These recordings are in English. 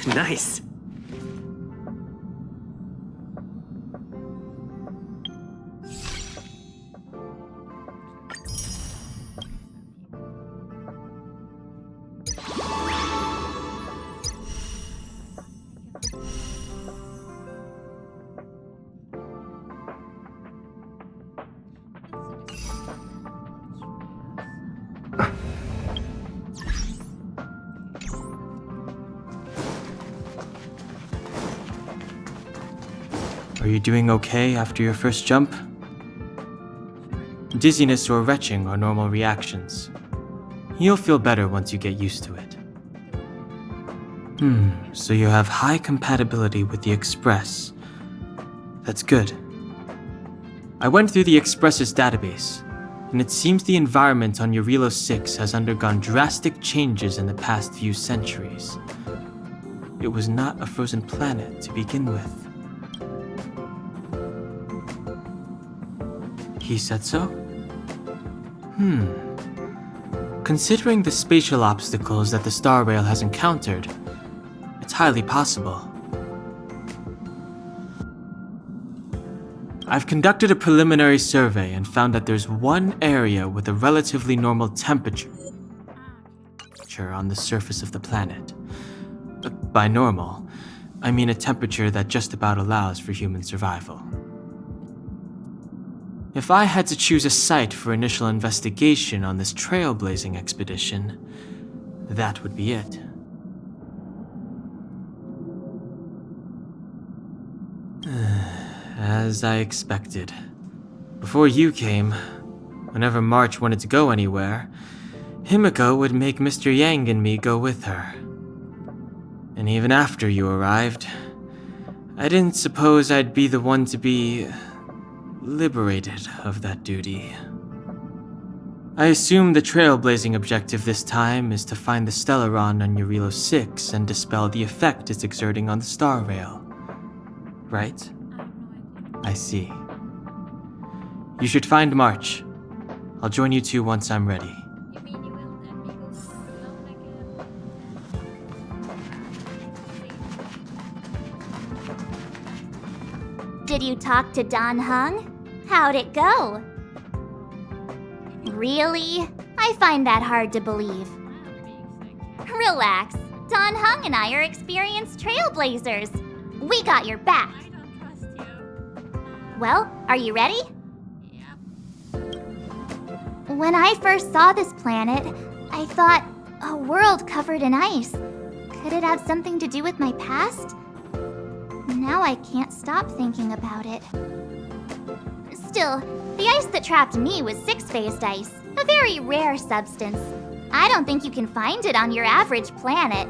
Nice. Are you doing okay after your first jump? Dizziness or retching are normal reactions. You'll feel better once you get used to it. So you have high compatibility with the Express. That's good. I went through the Express's database, and it seems the environment on Eurilo 6 has undergone drastic changes in the past few centuries. It was not a frozen planet to begin with. He said so? Considering the spatial obstacles that the Star Rail has encountered, it's highly possible. I've conducted a preliminary survey and found that there's one area with a relatively normal temperature on the surface of the planet. By normal, I mean a temperature that just about allows for human survival. If I had to choose a site for initial investigation on this trailblazing expedition, that would be it. As I expected. Before you came, whenever March wanted to go anywhere, Himiko would make Mr. Yang and me go with her. And even after you arrived, I didn't suppose I'd be the one to be liberated of that duty. I assume the trailblazing objective this time is to find the Stellaron on Eurilo 6 and dispel the effect it's exerting on the Star Rail. Right? I see. You should find March. I'll join you two once I'm ready. Did you talk to Don Hung? How'd it go? Really? I find that hard to believe. Relax. Don Hung and I are experienced trailblazers. We got your back. I don't trust you. Well, are you ready? Yep. When I first saw this planet, I thought, a world covered in ice. Could it have something to do with my past? Now I can't stop thinking about it. Still, the ice that trapped me was six-phased ice, a very rare substance. I don't think you can find it on your average planet.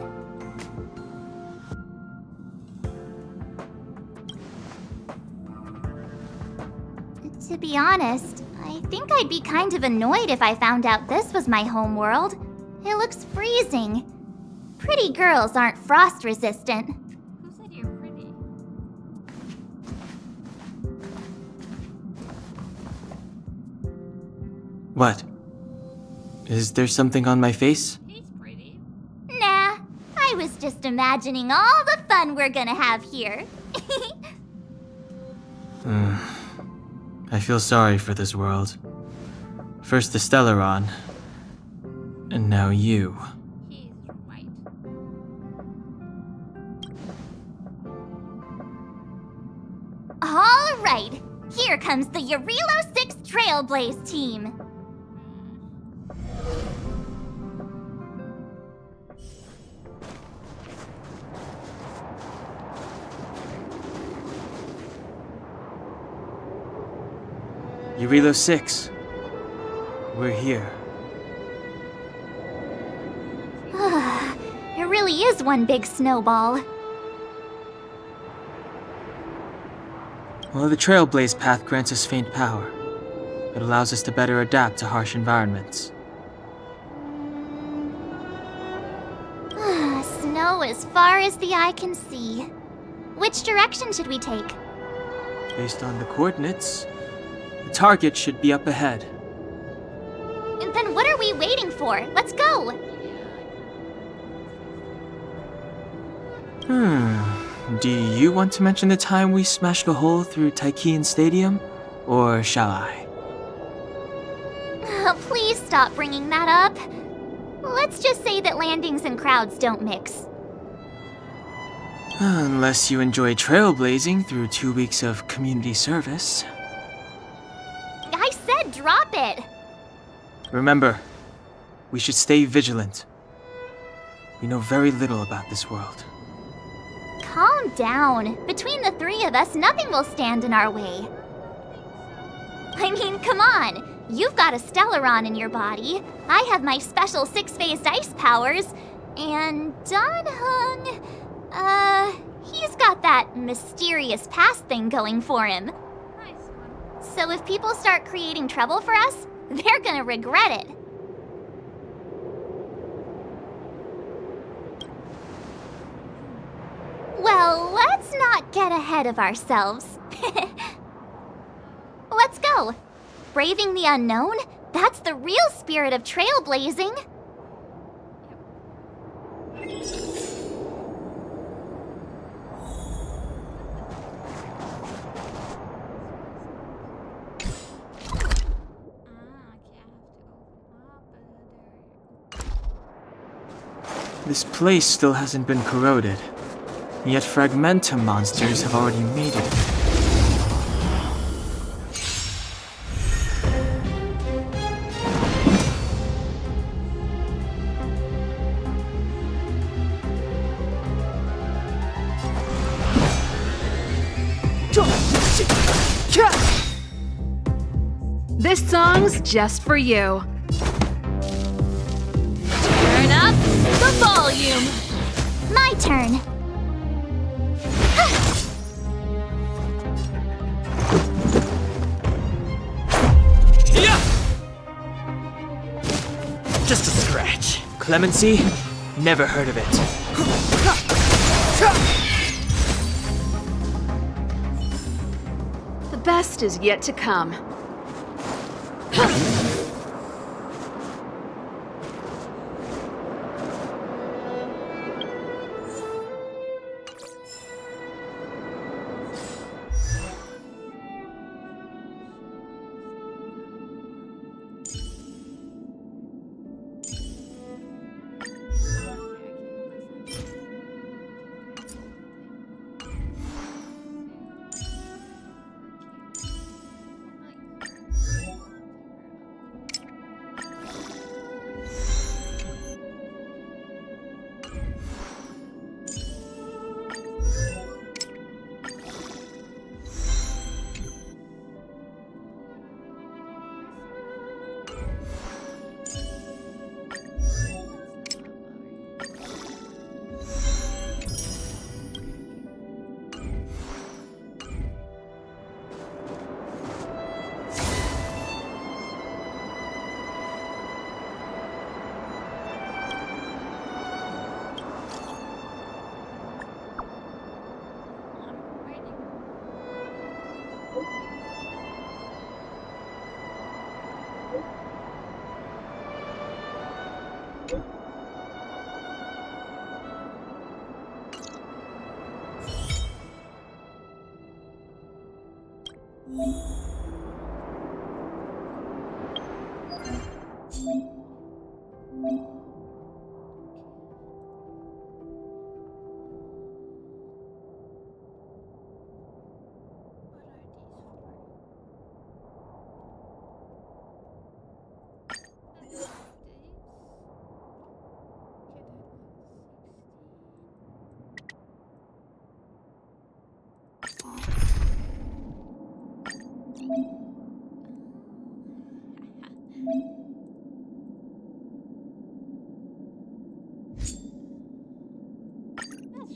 To be honest, I think I'd be kind of annoyed if I found out this was my home world. It looks freezing. Pretty girls aren't frost-resistant. Who said you're pretty? What? Is there something on my face? He's pretty. Nah, I was just imagining all the fun we're gonna have here. I feel sorry for this world. First the Stellaron, and now you. He's right. All right, here comes the Eurilo 6 Trailblaze team. Eurilo 6. We're here. It really is one big snowball. Well, the Trailblaze path grants us faint power. It allows us to better adapt to harsh environments. Snow as far as the eye can see. Which direction should we take? Based on the coordinates, the target should be up ahead. Then what are we waiting for? Let's go! Do you want to mention the time we smashed a hole through Taikian Stadium? Or shall I? Please stop bringing that up. Let's just say that landings and crowds don't mix. Unless you enjoy trailblazing through 2 weeks of community service. I said drop it! Remember, we should stay vigilant. We know very little about this world. Calm down. Between the three of us, nothing will stand in our way. I mean, come on. You've got a Stellaron in your body. I have my special six-phased ice powers. And Dan Hung, he's got that mysterious past thing going for him. Nice one. So if people start creating trouble for us, they're gonna regret it. Well, let's not get ahead of ourselves. Let's go. Braving the unknown? That's the real spirit of trailblazing. Okay, I have to open up. This place still hasn't been corroded, yet fragmentum monsters have already made it. This song's just for you. Turn up the volume. My turn. Just a scratch. Clemency? Never heard of it. The best is yet to come.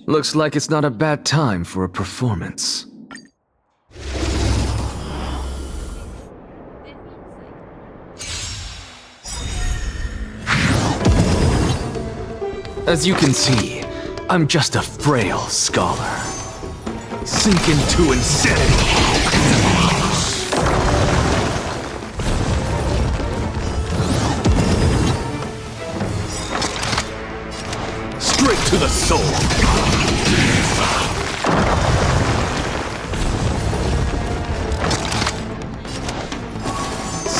Looks like it's not a bad time for a performance. As you can see, I'm just a frail scholar. Sink into insanity. Straight to the soul.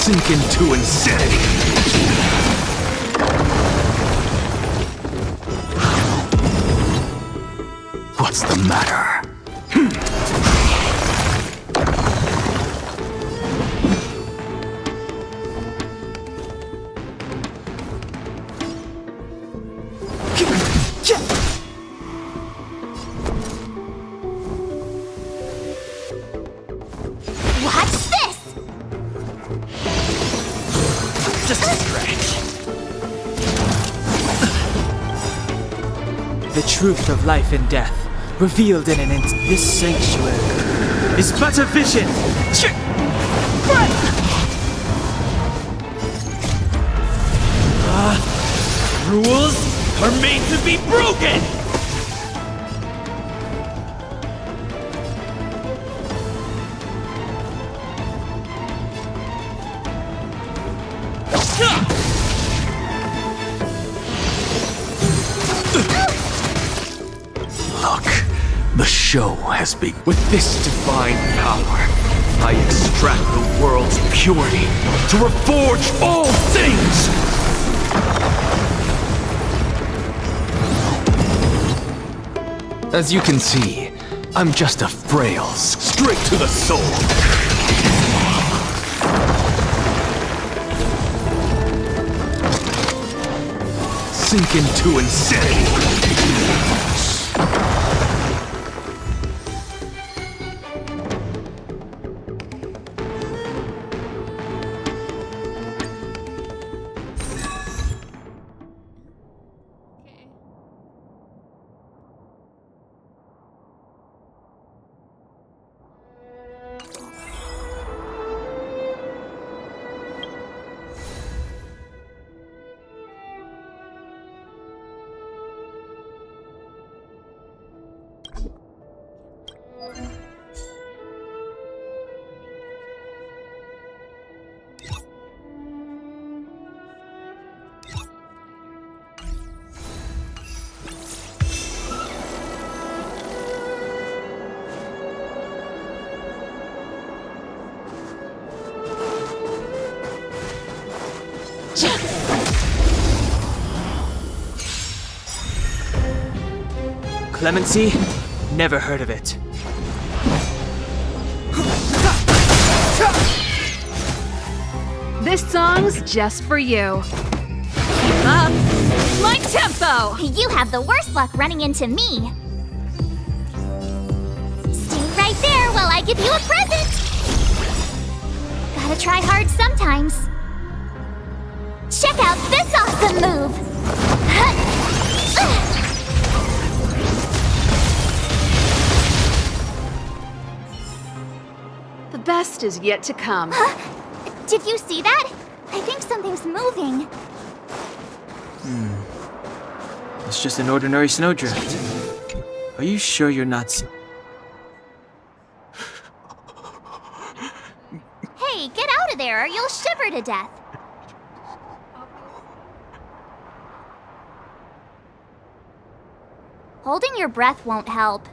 Sink into insanity. What's the matter? Watch this! Just a scratch. The truth of life and death, revealed in an instant. This sanctuary is but a vision. Rules are made to be broken! Look, the show has begun. With this divine power, I extract the world's purity to reforge all things! As you can see, I'm just a frail, straight to the soul. Sink into insanity. Okay. Clemency? Never heard of it. This song's just for you. Keep up my tempo! You have the worst luck running into me. Stay right there while I give you a present. Gotta try hard sometimes. Check out this awesome move. The best is yet to come. Did you see that? I think something's moving. It's just an ordinary snowdrift. Are you sure you're not Hey, get out of there or you'll shiver to death. Holding your breath won't help.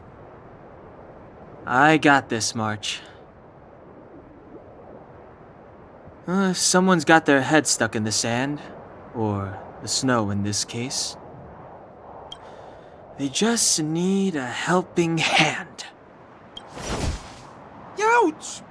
I got this, March. If someone's got their head stuck in the sand, or the snow in this case, they just need a helping hand. Ouch!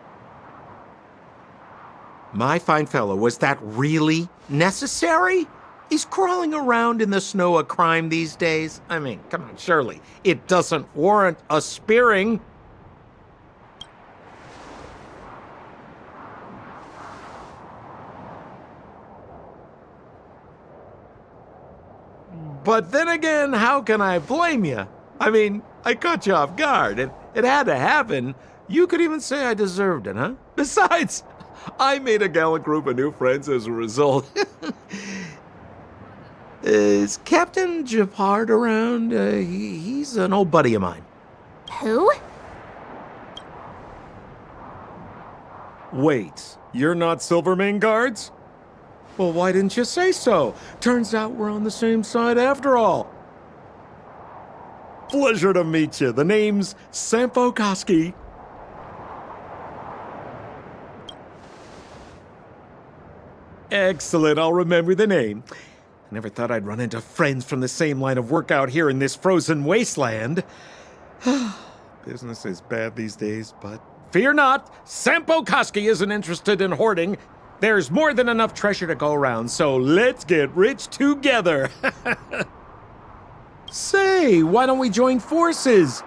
My fine fellow, was that really necessary? Is crawling around in the snow a crime these days? I mean, come on, surely. It doesn't warrant a spearing. But then again, how can I blame you? I mean, I caught you off guard. It had to happen. You could even say I deserved it, huh? Besides, I made a gallant group of new friends as a result. Is Captain Japard around? He's an old buddy of mine. Who? Wait, you're not Silvermane guards? Well, why didn't you say so? Turns out we're on the same side after all. Pleasure to meet you. The name's Sampo Koski. Excellent, I'll remember the name. I never thought I'd run into friends from the same line of work out here in this frozen wasteland. Business is bad these days, but fear not, Sampo Koski isn't interested in hoarding. There's more than enough treasure to go around, so let's get rich together. Say, why don't we join forces?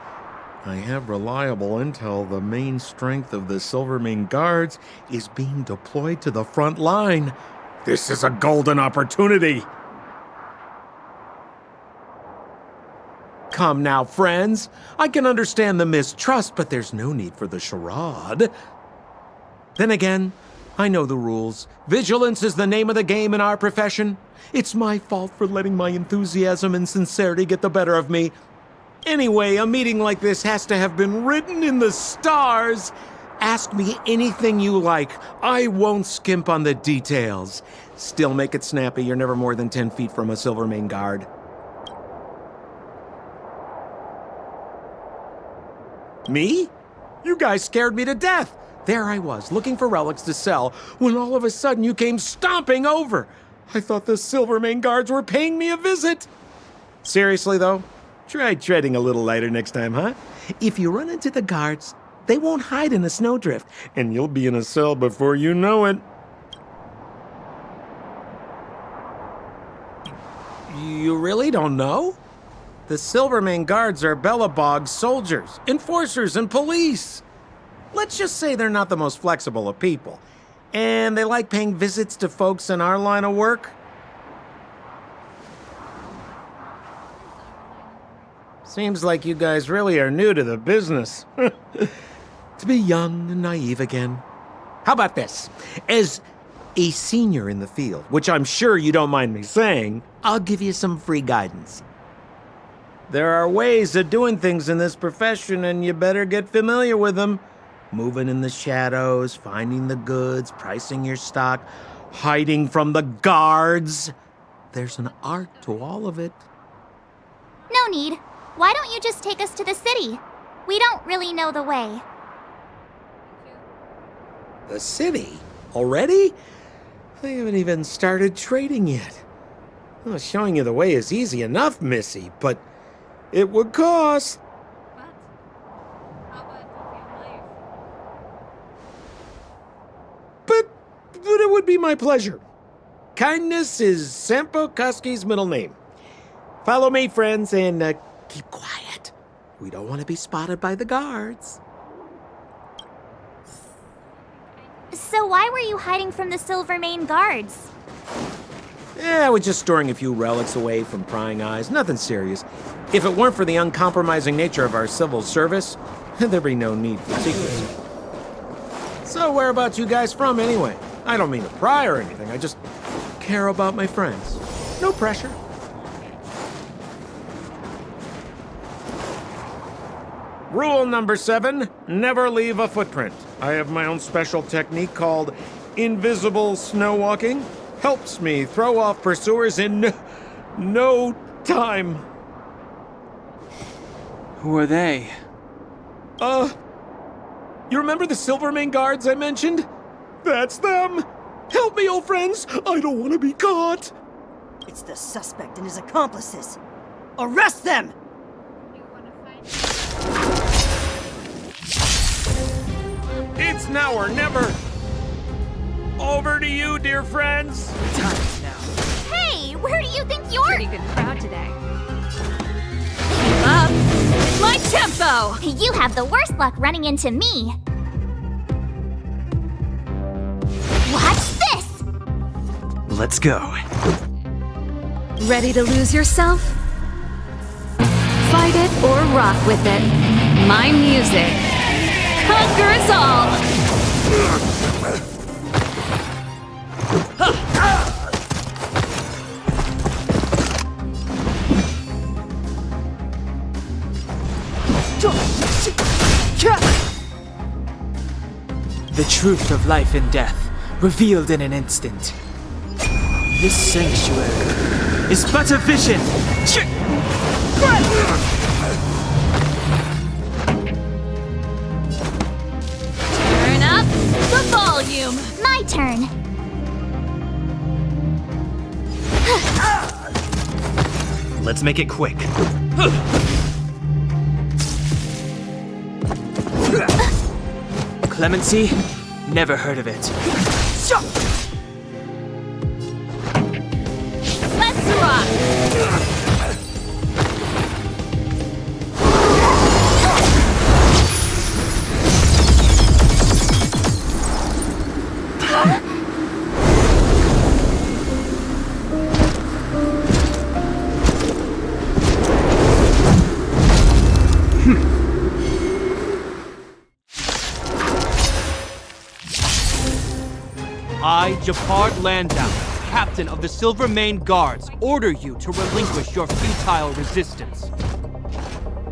I have reliable intel the main strength of the Silvermane Guards is being deployed to the front line. This is a golden opportunity. Come now, friends. I can understand the mistrust, but there's no need for the charade. Then again, I know the rules. Vigilance is the name of the game in our profession. It's my fault for letting my enthusiasm and sincerity get the better of me. Anyway, a meeting like this has to have been written in the stars. Ask me anything you like. I won't skimp on the details. Still make it snappy. You're never more than 10 feet from a Silvermane Guard. Me? You guys scared me to death. There I was, looking for relics to sell, when all of a sudden you came stomping over. I thought the Silvermane Guards were paying me a visit. Seriously, though, try treading a little lighter next time, huh? If you run into the guards, they won't hide in a snowdrift, and you'll be in a cell before you know it. You really don't know? The Silvermane Guards are Bellabog's soldiers, enforcers, and police. Let's just say they're not the most flexible of people. And they like paying visits to folks in our line of work. Seems like you guys really are new to the business. To be young and naive again. How about this? As a senior in the field, which I'm sure you don't mind me saying, I'll give you some free guidance. There are ways of doing things in this profession, and you better get familiar with them. Moving in the shadows, finding the goods, pricing your stock, hiding from the guards. There's an art to all of it. No need. Why don't you just take us to the city? We don't really know the way. The city? Already? I haven't even started trading yet. Well, showing you the way is easy enough, Missy, but it would cost. What? How about your life? But it would be my pleasure. Kindness is Sampo Koski's middle name. Follow me, friends, and keep quiet. We don't want to be spotted by the guards. So why were you hiding from the Silvermane Guards? I was just storing a few relics away from prying eyes. Nothing serious. If it weren't for the uncompromising nature of our civil service, there'd be no need for secrecy. So whereabouts you guys from, anyway? I don't mean to pry or anything. I just care about my friends. No pressure. Rule number 7, never leave a footprint. I have my own special technique called invisible snow walking. Helps me throw off pursuers in no time. Who are they? You remember the Silvermane Guards I mentioned? That's them! Help me, old friends! I don't want to be caught! It's the suspect and his accomplices. Arrest them! You wanna fight? It's now or never! Over to you, dear friends! Time now. Hey, where do you think you're? Pretty good crowd today. Keep up. My tempo! You have the worst luck running into me. Watch this! Let's go. Ready to lose yourself? Fight it or rock with it. My music conquers all! The truth of life and death, revealed in an instant. This sanctuary is but a vision! Turn up the volume! My turn. Let's make it quick. Clemency? Never heard of it. Let's rock! I, Japard Landau, captain of the Silver Mane Guards, order you to relinquish your futile resistance.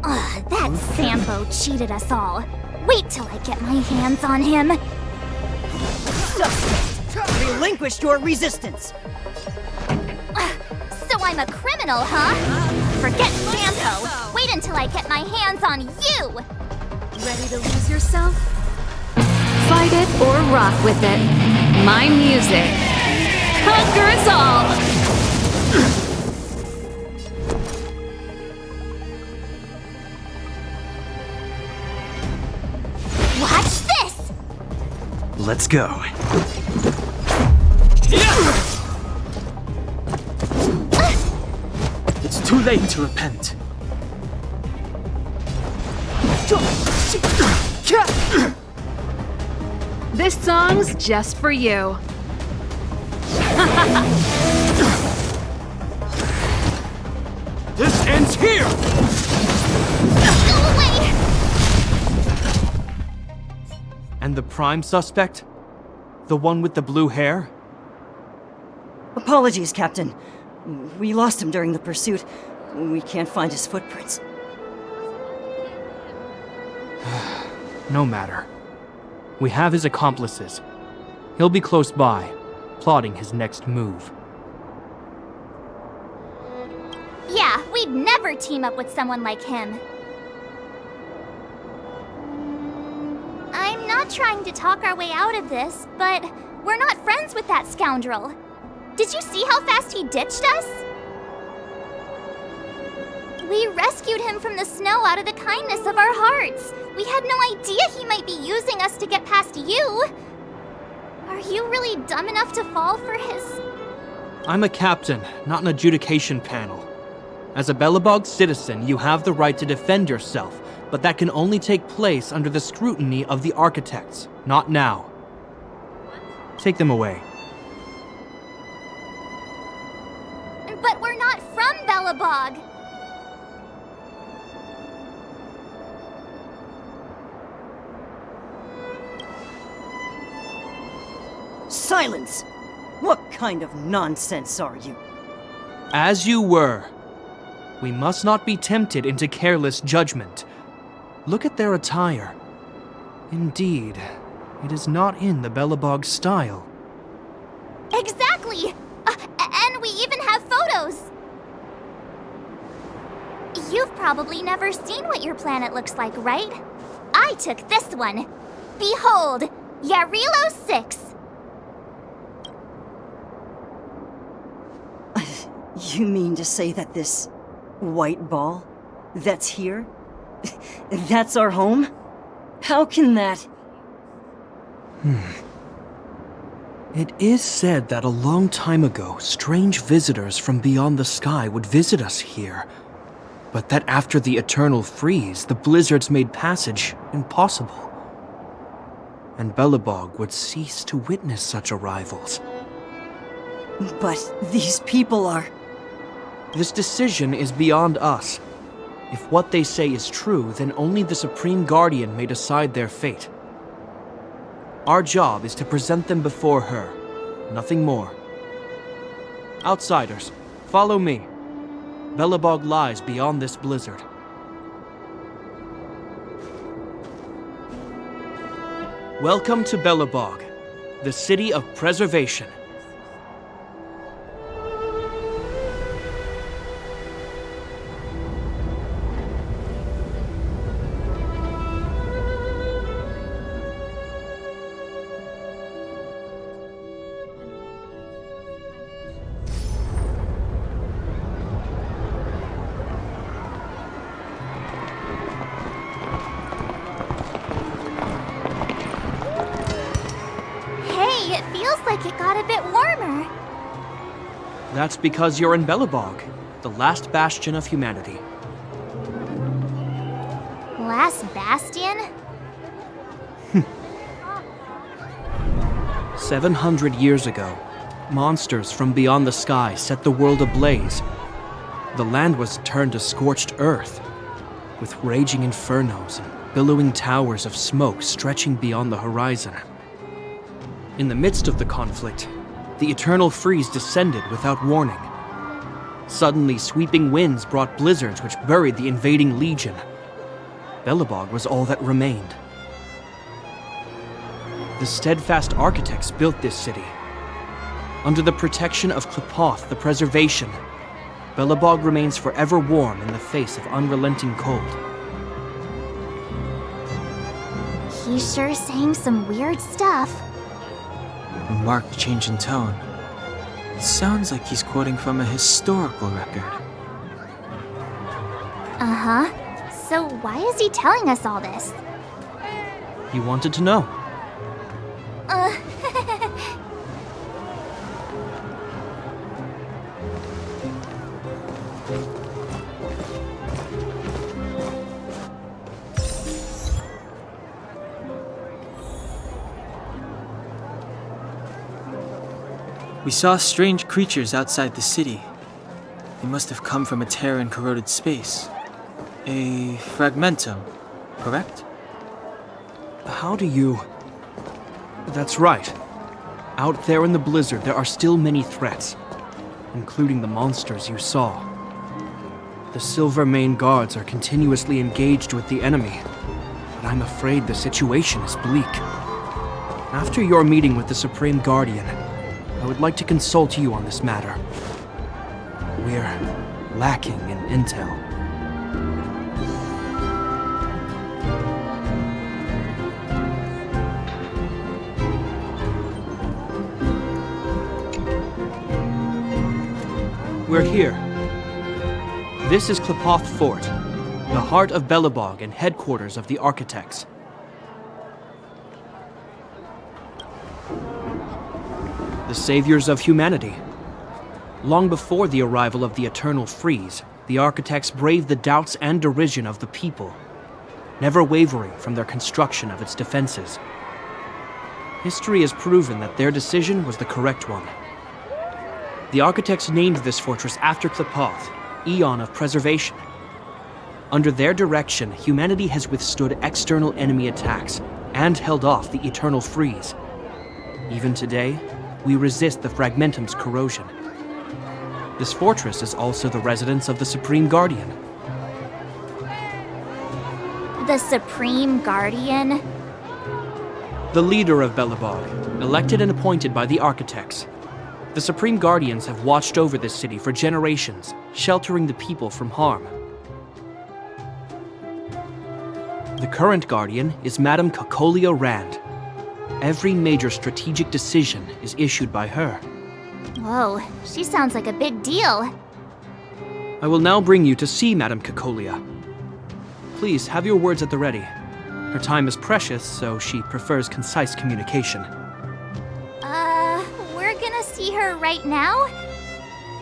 Ugh, that Sampo cheated us all. Wait till I get my hands on him. Suspect! Relinquish your resistance! So I'm a criminal, huh? Forget Sampo. Wait until I get my hands on you. Ready to lose yourself? Fight it or rock with it. My music conquers all! Watch this! Let's go. It's too late to repent. This song's just for you. This ends here! Go away! And the prime suspect? The one with the blue hair? Apologies, Captain. We lost him during the pursuit. We can't find his footprints. No matter. We have his accomplices. He'll be close by, plotting his next move. Yeah, we'd never team up with someone like him. I'm not trying to talk our way out of this, but we're not friends with that scoundrel. Did you see how fast he ditched us? We rescued him from the snow out of the kindness of our hearts. We had no idea he might be using us to get past you. Are you really dumb enough to fall for his... I'm a captain, not an adjudication panel. As a Belobog citizen, you have the right to defend yourself, but that can only take place under the scrutiny of the architects, not now. Take them away. But we're not from Belobog. Silence! What kind of nonsense are you? As you were. We must not be tempted into careless judgment. Look at their attire. Indeed, it is not in the Belobog style. Exactly! And we even have photos! You've probably never seen what your planet looks like, right? I took this one. Behold, Yarilo 6. You mean to say that this white ball that's here, that's our home? How can that... It is said that a long time ago, strange visitors from beyond the sky would visit us here. But that after the eternal freeze, the blizzards made passage impossible. And Belobog would cease to witness such arrivals. But these people are... This decision is beyond us. If what they say is true, then only the Supreme Guardian may decide their fate. Our job is to present them before her, nothing more. Outsiders, follow me. Belobog lies beyond this blizzard. Welcome to Belobog, the city of preservation. like it got a bit warmer. That's because you're in Belobog, the last bastion of humanity. Last bastion? 700 years ago, monsters from beyond the sky set the world ablaze. The land was turned to scorched earth, with raging infernos and billowing towers of smoke stretching beyond the horizon. In the midst of the conflict, the eternal freeze descended without warning. Suddenly, sweeping winds brought blizzards which buried the invading legion. Belobog was all that remained. The steadfast architects built this city. Under the protection of Klepoth, the Preservation, Belobog remains forever warm in the face of unrelenting cold. He's sure saying some weird stuff. A marked change in tone. It sounds like he's quoting from a historical record. Uh-huh. So why is he telling us all this? You wanted to know. We saw strange creatures outside the city. They must have come from a tear in corroded space. A fragmentum, correct? How do you... That's right. Out there in the blizzard, there are still many threats, including the monsters you saw. The Silvermane guards are continuously engaged with the enemy, but I'm afraid the situation is bleak. After your meeting with the Supreme Guardian, I would like to consult you on this matter. We're lacking in intel. We're here. This is Klepoth Fort, the heart of Belobog and headquarters of the Architects. The saviors of humanity. Long before the arrival of the Eternal Freeze, the Architects braved the doubts and derision of the people, never wavering from their construction of its defenses. History has proven that their decision was the correct one. The Architects named this fortress after Klepoth, Eon of Preservation. Under their direction, humanity has withstood external enemy attacks and held off the Eternal Freeze. Even today, we resist the Fragmentum's corrosion. This fortress is also the residence of the Supreme Guardian. The Supreme Guardian? The leader of Belobog, elected and appointed by the Architects. The Supreme Guardians have watched over this city for generations, sheltering the people from harm. The current Guardian is Madame Cocolia Rand. Every major strategic decision is issued by her. Whoa, she sounds like a big deal. I will now bring you to see Madame Cocolia. Please have your words at the ready. Her time is precious, so she prefers concise communication. We're gonna see her right now?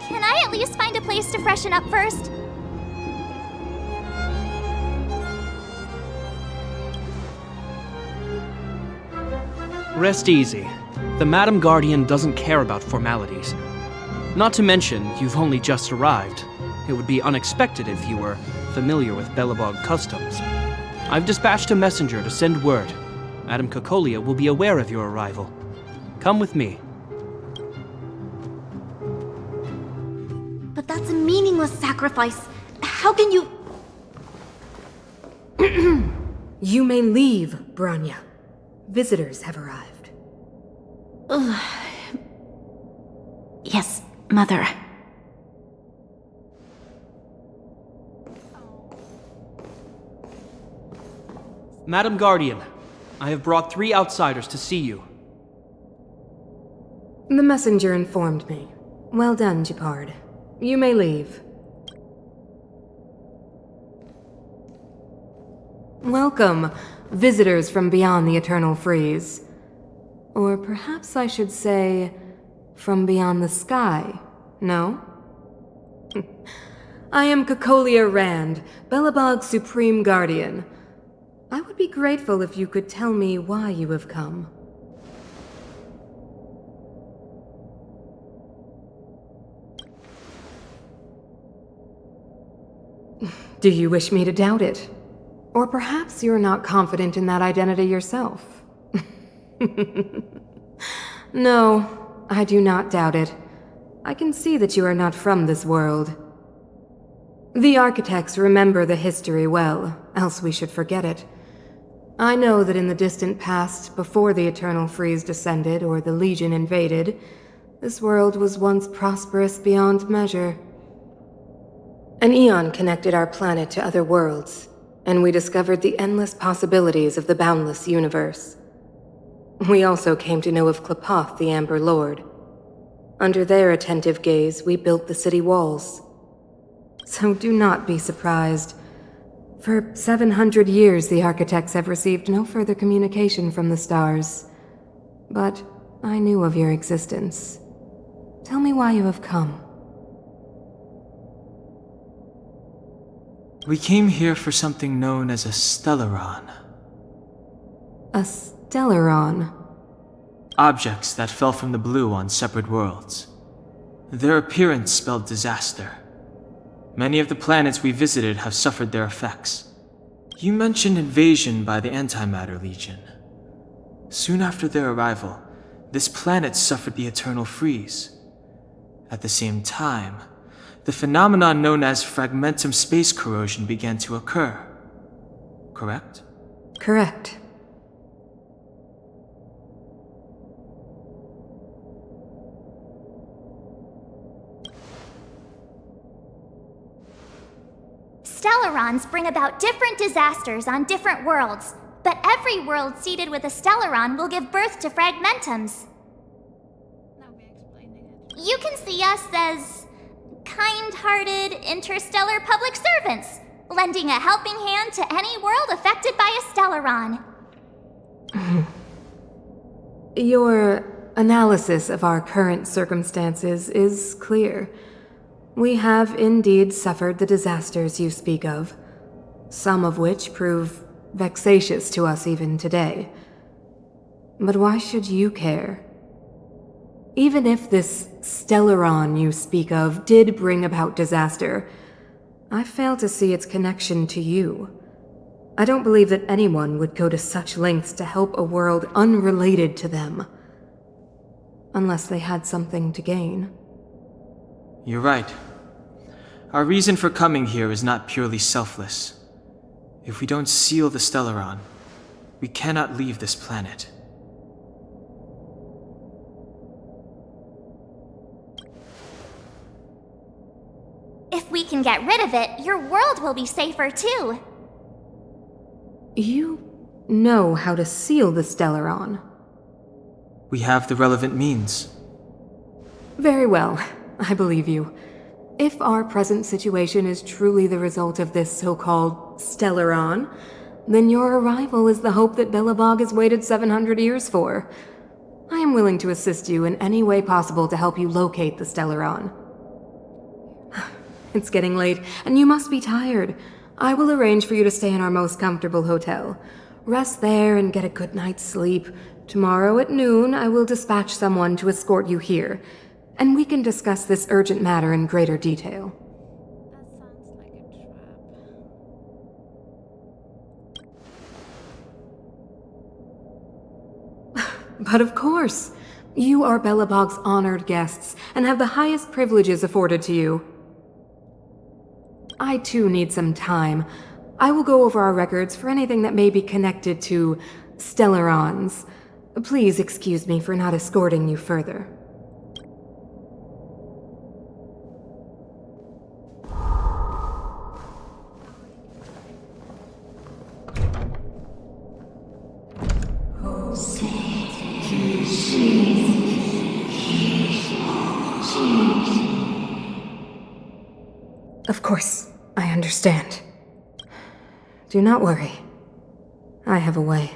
Can I at least find a place to freshen up first? Rest easy. The Madam Guardian doesn't care about formalities. Not to mention, you've only just arrived. It would be unexpected if you were familiar with Belobog customs. I've dispatched a messenger to send word. Madame Cocolia will be aware of your arrival. Come with me. But that's a meaningless sacrifice. How can you... You may leave, Branya. Visitors have arrived. Yes, Mother. Madam Guardian, I have brought 3 outsiders to see you. The messenger informed me. Well done, Gepard. You may leave. Welcome, visitors from beyond the Eternal Freeze. Or perhaps I should say, from beyond the sky, no? I am Cocolia Rand, Belobog's Supreme Guardian. I would be grateful if you could tell me why you have come. Do you wish me to doubt it? Or perhaps you're not confident in that identity yourself? No, I do not doubt it. I can see that you are not from this world. The architects remember the history well, else we should forget it. I know that in the distant past, before the Eternal Freeze descended or the Legion invaded, this world was once prosperous beyond measure. An eon connected our planet to other worlds, and we discovered the endless possibilities of the boundless universe. We also came to know of Klapoth, the Amber Lord. Under their attentive gaze, we built the city walls. So do not be surprised. For 700 years, the architects have received no further communication from the stars. But I knew of your existence. Tell me why you have come. We came here for something known as a stellaron. A stellaron? Objects that fell from the blue on separate worlds. Their appearance spelled disaster. Many of the planets we visited have suffered their effects. You mentioned invasion by the Antimatter Legion. Soon after their arrival, this planet suffered the Eternal Freeze. At the same time, the phenomenon known as fragmentum space corrosion began to occur. Correct? Correct. Stellarons bring about different disasters on different worlds, but every world seeded with a stellaron will give birth to fragmentums. Now we're explaining it. You can see us as kind-hearted interstellar public servants, lending a helping hand to any world affected by a stellaron. Your analysis of our current circumstances is clear. We have indeed suffered the disasters you speak of, some of which prove vexatious to us even today. But why should you care? Even if this stellaron you speak of did bring about disaster, I fail to see its connection to you. I don't believe that anyone would go to such lengths to help a world unrelated to them. Unless they had something to gain. You're right. Our reason for coming here is not purely selfless. If we don't seal the stellaron, we cannot leave this planet. If we can get rid of it, your world will be safer too. You know how to seal the stellaron. We have the relevant means. Very well, I believe you. If our present situation is truly the result of this so-called stellaron, then your arrival is the hope that Belobog has waited 700 years for. I am willing to assist you in any way possible to help you locate the stellaron. It's getting late, and you must be tired. I will arrange for you to stay in our most comfortable hotel. Rest there and get a good night's sleep. Tomorrow at noon, I will dispatch someone to escort you here, and we can discuss this urgent matter in greater detail. That sounds like a trap. But of course, you are Belobog's honored guests, and have the highest privileges afforded to you. I too need some time. I will go over our records for anything that may be connected to stellarons. Please excuse me for not escorting you further. Of course, I understand. Do not worry. I have a way.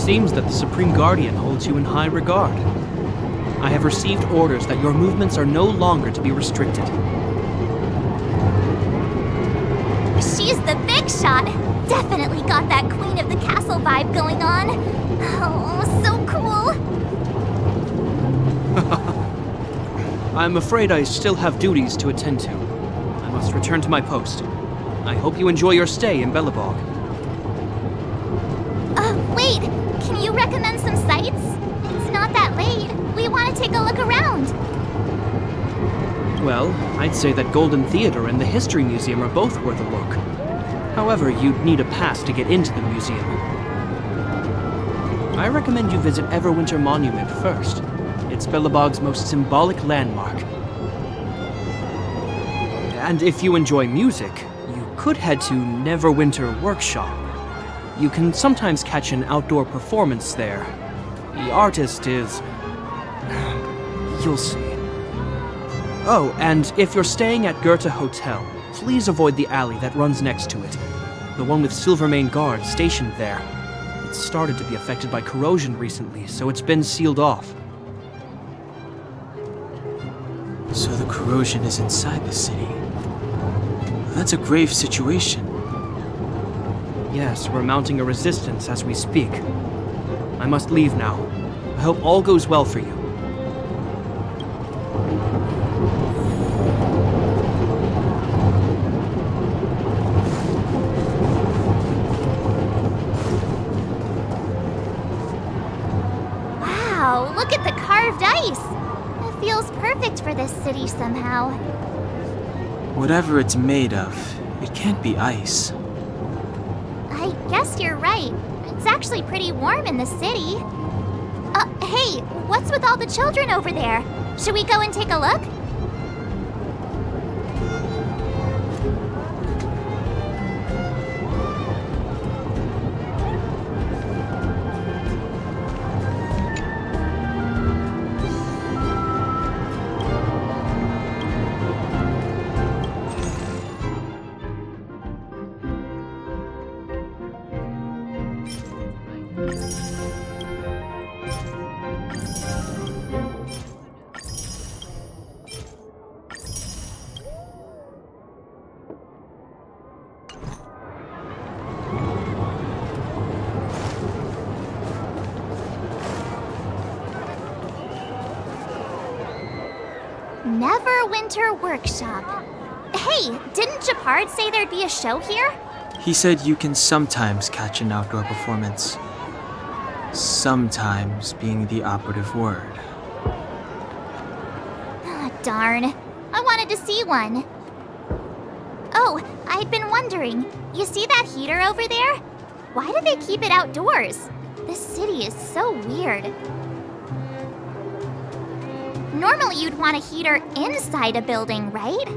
seems that the Supreme Guardian holds you in high regard. I have received orders that your movements are no longer to be restricted. She's the big shot! Definitely got that Queen of the Castle vibe going on. Oh, so cool! I'm afraid I still have duties to attend to. I must return to my post. I hope you enjoy your stay in Belobog. Wait! Can you recommend some sites? It's not that late. We want to take a look around. Well, I'd say that Golden Theater and the History Museum are both worth a look. However, you'd need a pass to get into the museum. I recommend you visit Everwinter Monument first. It's Belobog's most symbolic landmark. And if you enjoy music, you could head to Neverwinter Workshop. You can sometimes catch an outdoor performance there. The artist is... you'll see. Oh, and if you're staying at Goethe Hotel, please avoid the alley that runs next to it. The one with Silvermane guards stationed there. It's started to be affected by corrosion recently, so it's been sealed off. So the corrosion is inside the city. That's a grave situation. Yes, we're mounting a resistance as we speak. I must leave now. I hope all goes well for you. Wow, look at the carved ice! It feels perfect for this city somehow. Whatever it's made of, it can't be ice. I guess you're right. It's actually pretty warm in the city. Hey, what's with all the children over there? Should we go and take a look? Neverwinter Workshop. Hey, didn't Japard say there'd be a show here? He said you can sometimes catch an outdoor performance. Sometimes being the operative word. Ah, darn. I wanted to see one. Oh, I'd been wondering. You see that heater over there? Why do they keep it outdoors? This city is so weird. Normally you'd want a heater inside a building, right?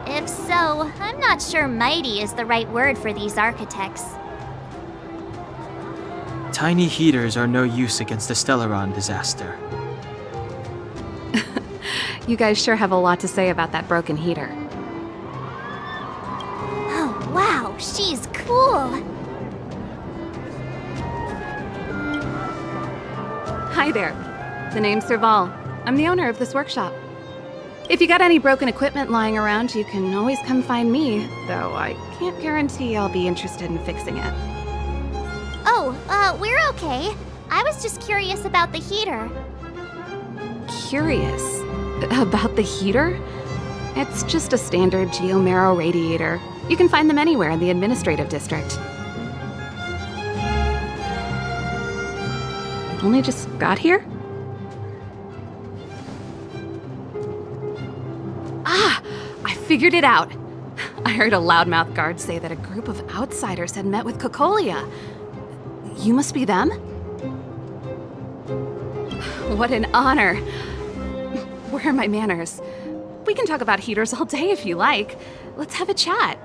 If so, I'm not sure mighty is the right word for these architects. Tiny heaters are no use against the Stellaron disaster. You guys sure have a lot to say about that broken heater. Oh, wow, she's cool. Hi there. The name's Serval. I'm the owner of this workshop. If you got any broken equipment lying around, you can always come find me, though I can't guarantee I'll be interested in fixing it. Oh, we're okay. I was just curious about the heater. Curious? About the heater? It's just a standard geomarrow radiator. You can find them anywhere in the administrative district. Only just got here? Ah! I figured it out! I heard a loudmouth guard say that a group of outsiders had met with Cocolia. You must be them? What an honor! Where are my manners? We can talk about heaters all day if you like. Let's have a chat.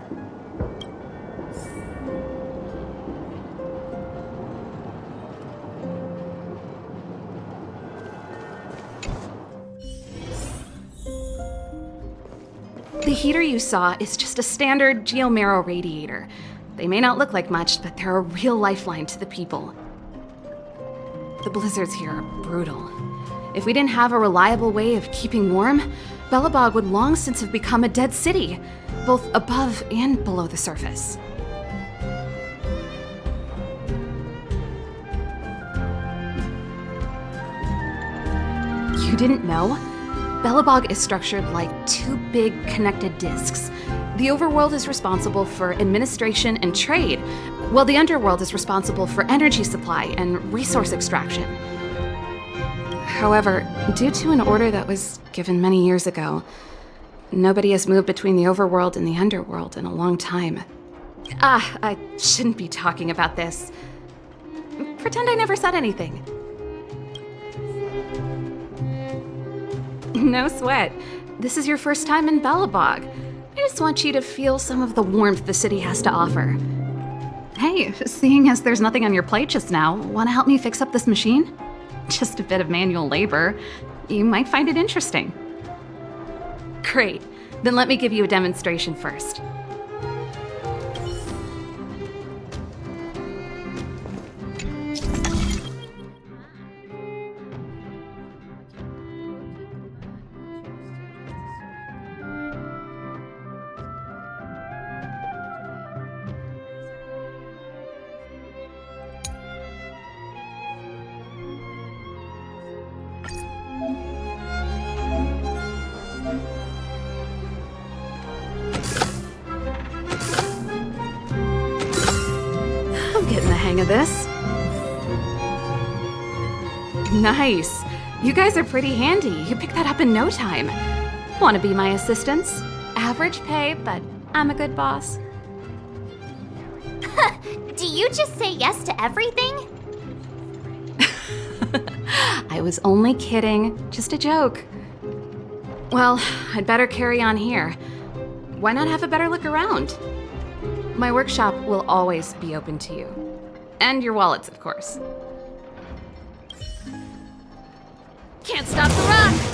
The heater you saw is just a standard geomarrow radiator. They may not look like much, but they're a real lifeline to the people. The blizzards here are brutal. If we didn't have a reliable way of keeping warm, Belobog would long since have become a dead city, both above and below the surface. You didn't know? Belobog is structured like two big connected disks. The overworld is responsible for administration and trade, while the underworld is responsible for energy supply and resource extraction. However, due to an order that was given many years ago, nobody has moved between the overworld and the underworld in a long time. I shouldn't be talking about this. Pretend I never said anything. No sweat. This is your first time in Belobog. I just want you to feel some of the warmth the city has to offer. Hey, seeing as there's nothing on your plate just now, want to help me fix up this machine? Just a bit of manual labor. You might find it interesting. Great. Then let me give you a demonstration first. Getting the hang of this. Nice. You guys are pretty handy. You picked that up in no time. Want to be my assistants? Average pay, but I'm a good boss. Do you just say yes to everything? I was only kidding. Just a joke. Well, I'd better carry on here. Why not have a better look around? My workshop will always be open to you. And your wallets, of course. Can't stop the rock!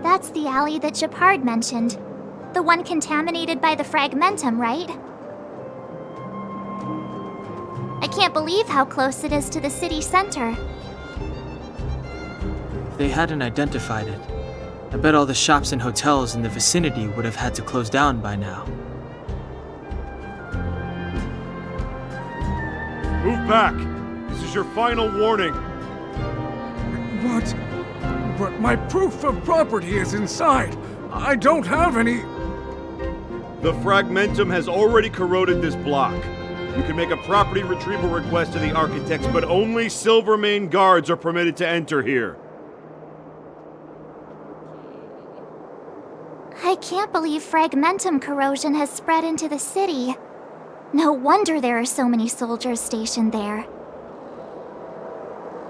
That's the alley that Shepard mentioned. The one contaminated by the fragmentum, right? I can't believe how close it is to the city center. They hadn't identified it. I bet all the shops and hotels in the vicinity would have had to close down by now. Move back! This is your final warning. What? But my proof of property is inside. I don't have any... The fragmentum has already corroded this block. You can make a property retrieval request to the architects, but only Silvermane guards are permitted to enter here. I can't believe fragmentum corrosion has spread into the city. No wonder there are so many soldiers stationed there.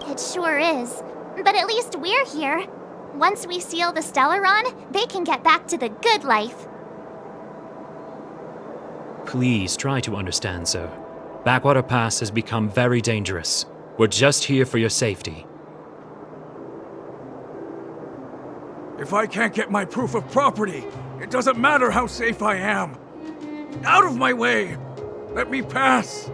It sure is. But at least we're here. Once we seal the Stellaron, they can get back to the good life. Please try to understand, sir. Backwater Pass has become very dangerous. We're just here for your safety. If I can't get my proof of property, it doesn't matter how safe I am. Out of my way! Let me pass!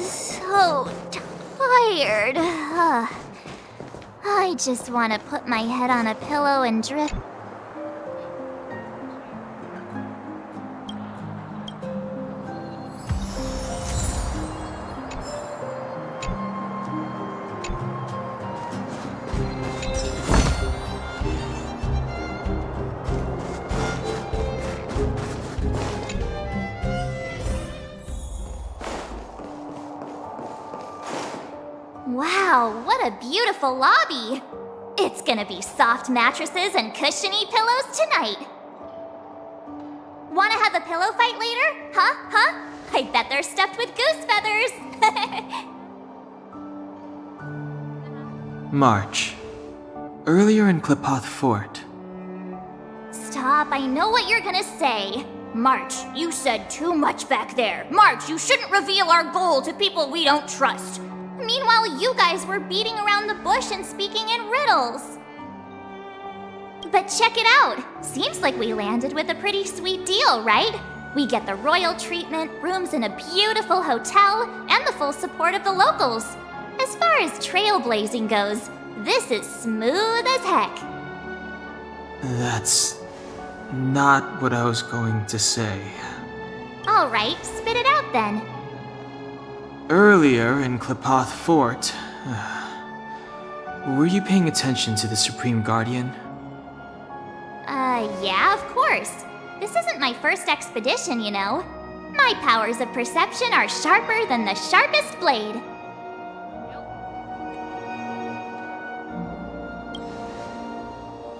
So tired. I just want to put my head on a pillow and drift. Wow, what a beautiful lobby! It's gonna be soft mattresses and cushiony pillows tonight. Wanna have a pillow fight later? Huh? I bet they're stuffed with goose feathers! March. Earlier in Klipoth Fort. Stop, I know what you're gonna say. March, you said too much back there. March, you shouldn't reveal our goal to people we don't trust. Meanwhile, you guys were beating around the bush and speaking in riddles. But check it out. Seems like we landed with a pretty sweet deal, right? We get the royal treatment, rooms in a beautiful hotel, and the full support of the locals. As far as trailblazing goes, this is smooth as heck. That's not what I was going to say. All right, spit it out then. Earlier in Klipoth Fort, were you paying attention to the Supreme Guardian? Yeah, of course. This isn't my first expedition, you know. My powers of perception are sharper than the sharpest blade.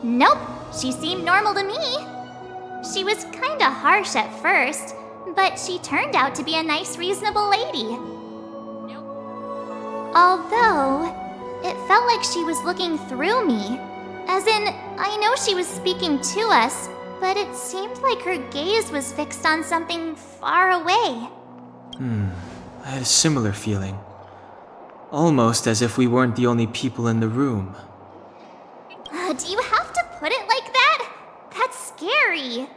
Nope, she seemed normal to me. She was kinda harsh at first, but she turned out to be a nice, reasonable lady. Although, it felt like she was looking through me. As in, I know she was speaking to us, but it seemed like her gaze was fixed on something far away. I had a similar feeling. Almost as if we weren't the only people in the room. Do you have to put it like that? That's scary.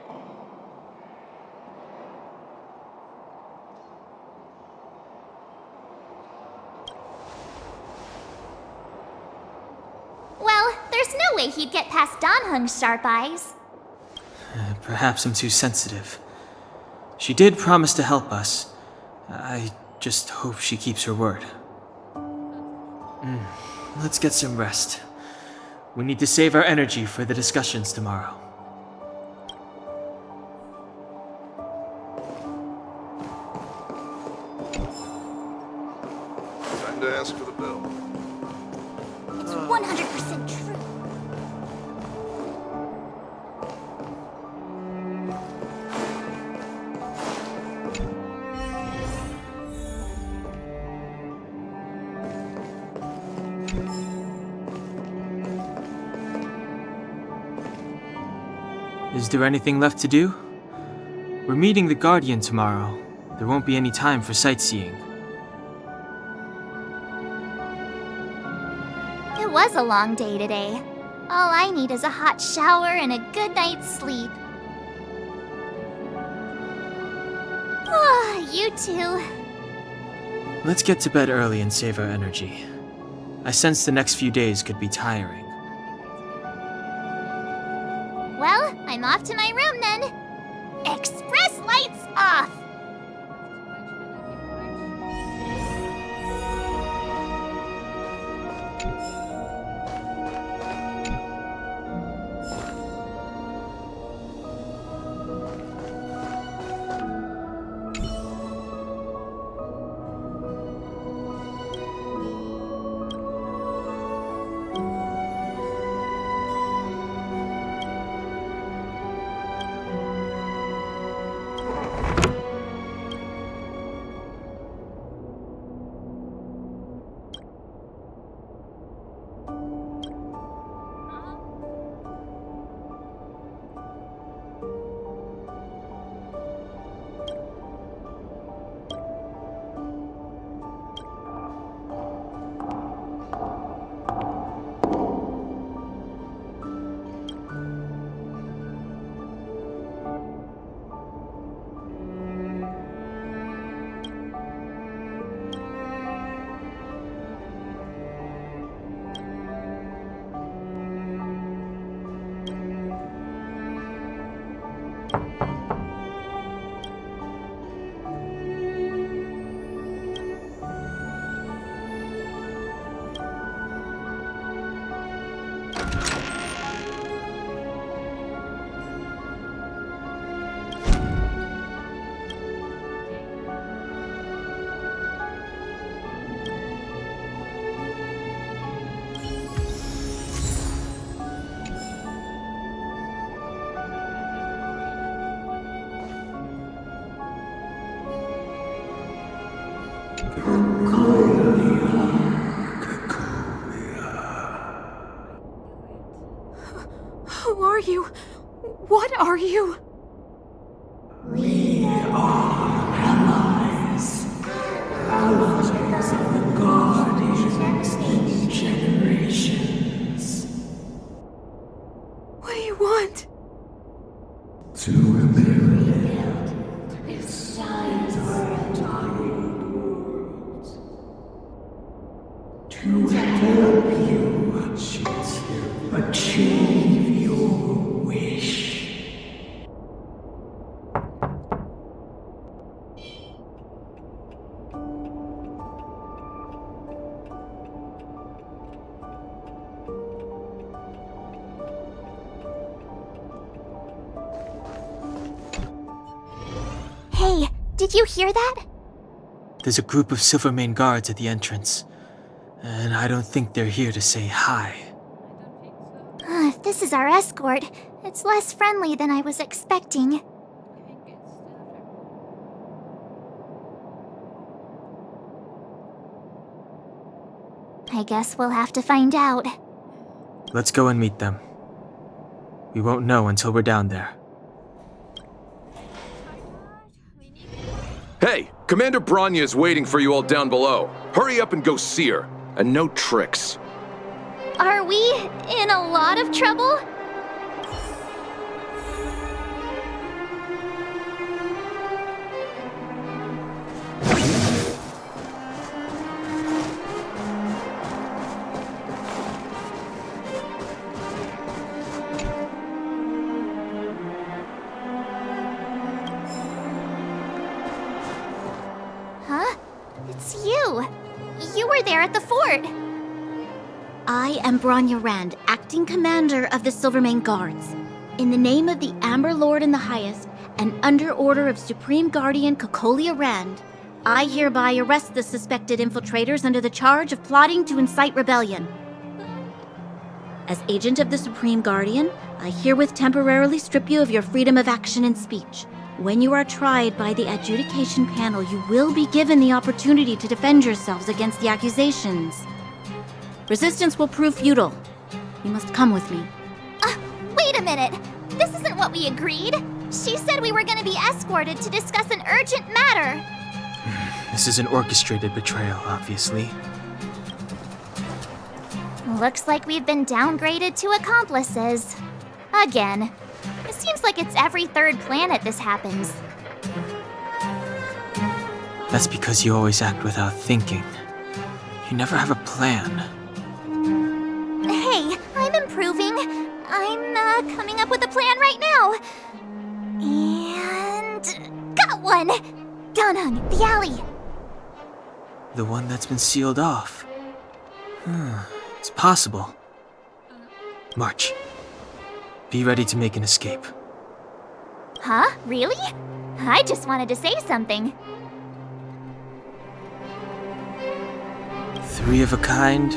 Well, there's no way way he'd get past Danhung's sharp eyes. Perhaps I'm too sensitive. She did promise to help us. I just hope she keeps her word. Let's get some rest. We need to save our energy for the discussions tomorrow. Time to ask for the bill. It's 100% true. Is there anything left to do? We're meeting the Guardian tomorrow. There won't be any time for sightseeing. It was a long day today. All I need is a hot shower and a good night's sleep. Ah, you too. Let's get to bed early and save our energy. I sense the next few days could be tiring. Well, I'm off to my room then. Express lights off! Who are you? What are you? We are allies. Allies of the Guardians in generations. What do you want? To rebuild its size to help you achieve your wish. Hey, did you hear that? There's a group of Silvermane guards at the entrance, and I don't think they're here to say hi. If this is our escort, it's less friendly than I was expecting. I guess we'll have to find out. Let's go and meet them. We won't know until we're down there. Hey, Commander Bronya is waiting for you all down below. Hurry up and go see her. And no tricks. Are we in a lot of trouble? it's you. You were there at the fort. I am Branya Rand, acting commander of the Silvermane Guards. In the name of the Amber Lord in the Highest, and under order of Supreme Guardian Kokolia Rand, I hereby arrest the suspected infiltrators under the charge of plotting to incite rebellion. As agent of the Supreme Guardian, I herewith temporarily strip you of your freedom of action and speech. When you are tried by the adjudication panel, you will be given the opportunity to defend yourselves against the accusations. Resistance will prove futile. You must come with me. Wait a minute. This isn't what we agreed. She said we were going to be escorted to discuss an urgent matter. This is an orchestrated betrayal, obviously. Looks like we've been downgraded to accomplices. Again. It seems like it's every third planet this happens. That's because you always act without thinking. You never have a plan. Hey, I'm improving. I'm coming up with a plan right now. And... got one! Donung, the alley. The one that's been sealed off. It's possible. March. Be ready to make an escape. Huh? Really? I just wanted to say something. 3 of a kind.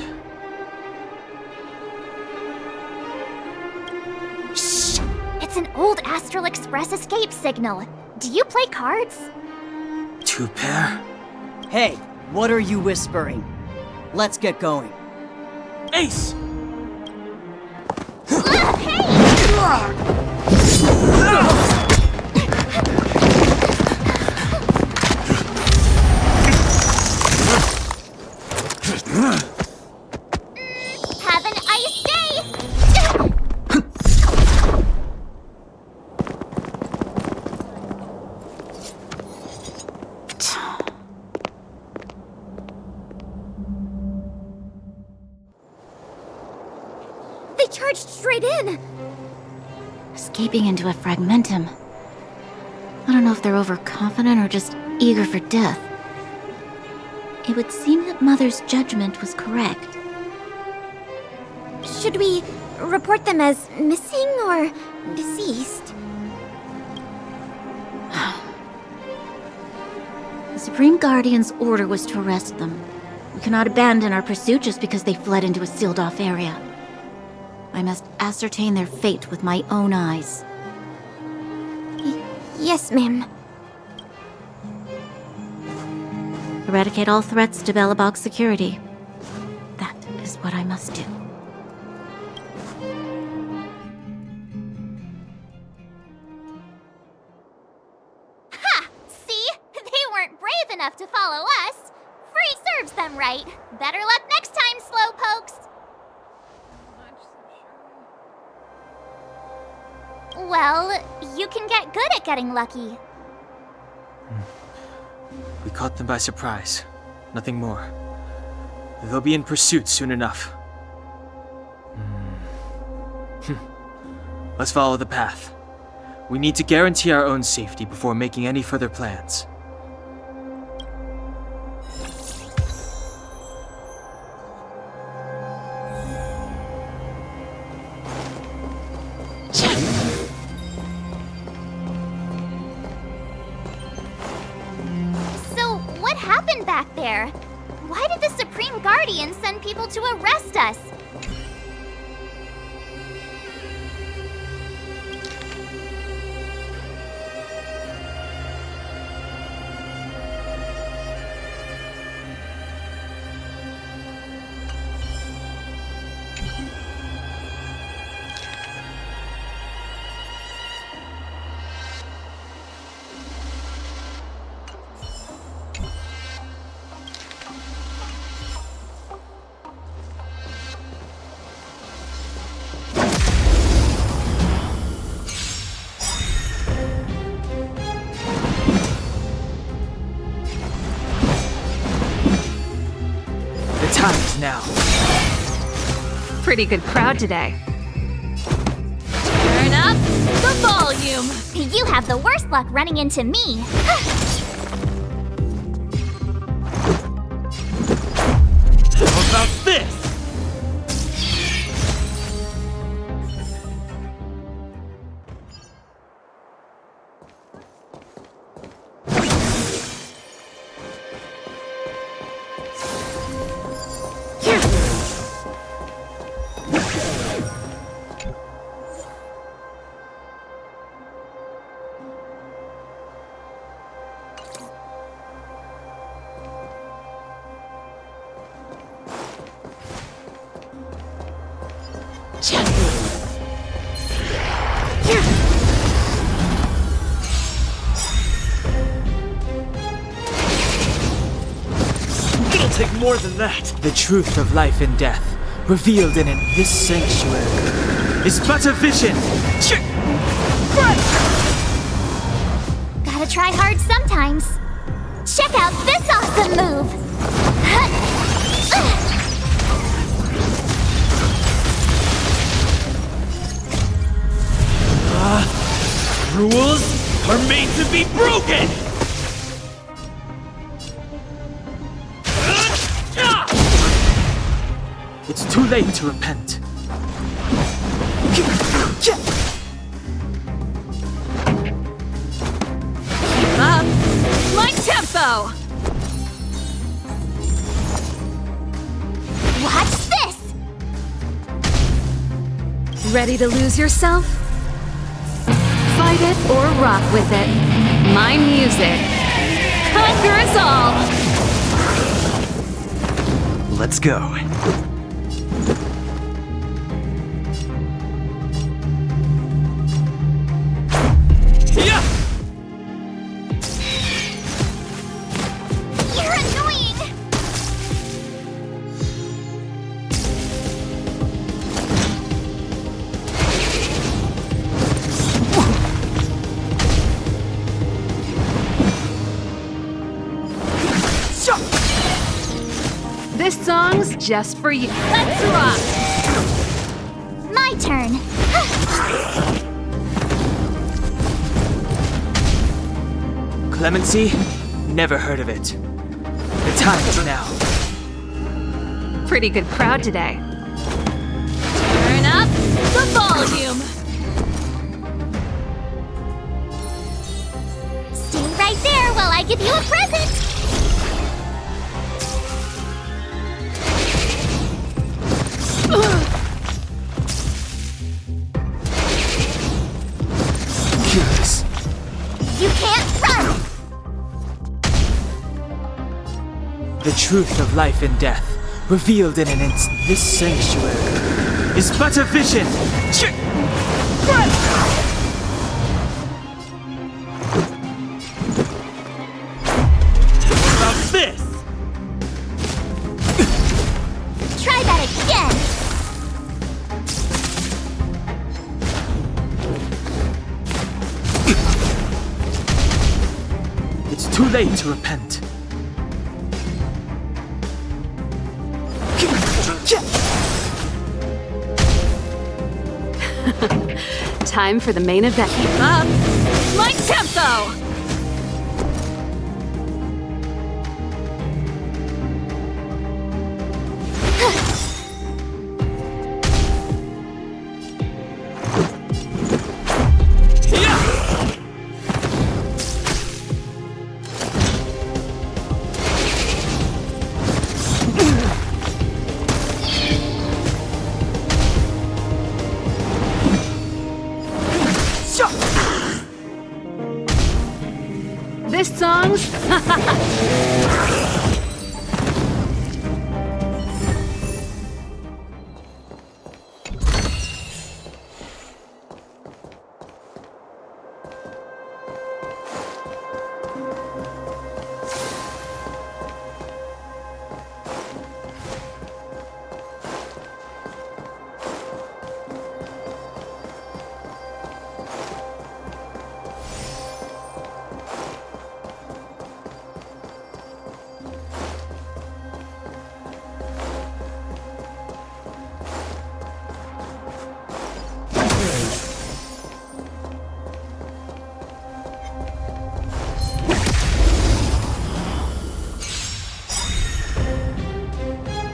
Shh! It's an old Astral Express escape signal. Do you play cards? 2 pair? Hey, what are you whispering? Let's get going. Ace! Have an ice day! They charged straight in! Escaping into a fragmentum. I don't know if they're overconfident or just eager for death. It would seem that Mother's judgment was correct. Should we report them as missing or deceased? The Supreme Guardian's order was to arrest them. We cannot abandon our pursuit just because they fled into a sealed-off area. I must ascertain their fate with my own eyes. Yes, ma'am. Eradicate all threats to Belobog's security. That is what I must do. Ha! See? They weren't brave enough to follow us. Free serves them right. Better luck next time, slowpokes. Well, you can get good at getting lucky. We caught them by surprise. Nothing more. They'll be in pursuit soon enough. Let's follow the path. We need to guarantee our own safety before making any further plans. So, what happened back there? Why did the Supreme Guardian send people to arrest us? The time is now. Pretty good crowd today. Turn up the volume. You have the worst luck running into me. more than that. The truth of life and death, revealed in this sanctuary, is but a vision. Gotta try hard sometimes. Check out this awesome move! Rules are made to be broken! It's too late to repent. Keep up! My tempo! Watch this! Ready to lose yourself? Fight it or rock with it. My music. Conquer us all! Let's go. Yeah! You're annoying! This song's just for you. Let's rock! My turn. Clemency? Never heard of it. The time is now. Pretty good crowd today. Turn up the volume. Stay right there while I give you a present! Curious. You can't run! The truth of life and death, revealed in an instant. This sanctuary is but a vision. What about this? Try that again! It's too late to repent. Time for the main event. Keep up! My tempo! This song's...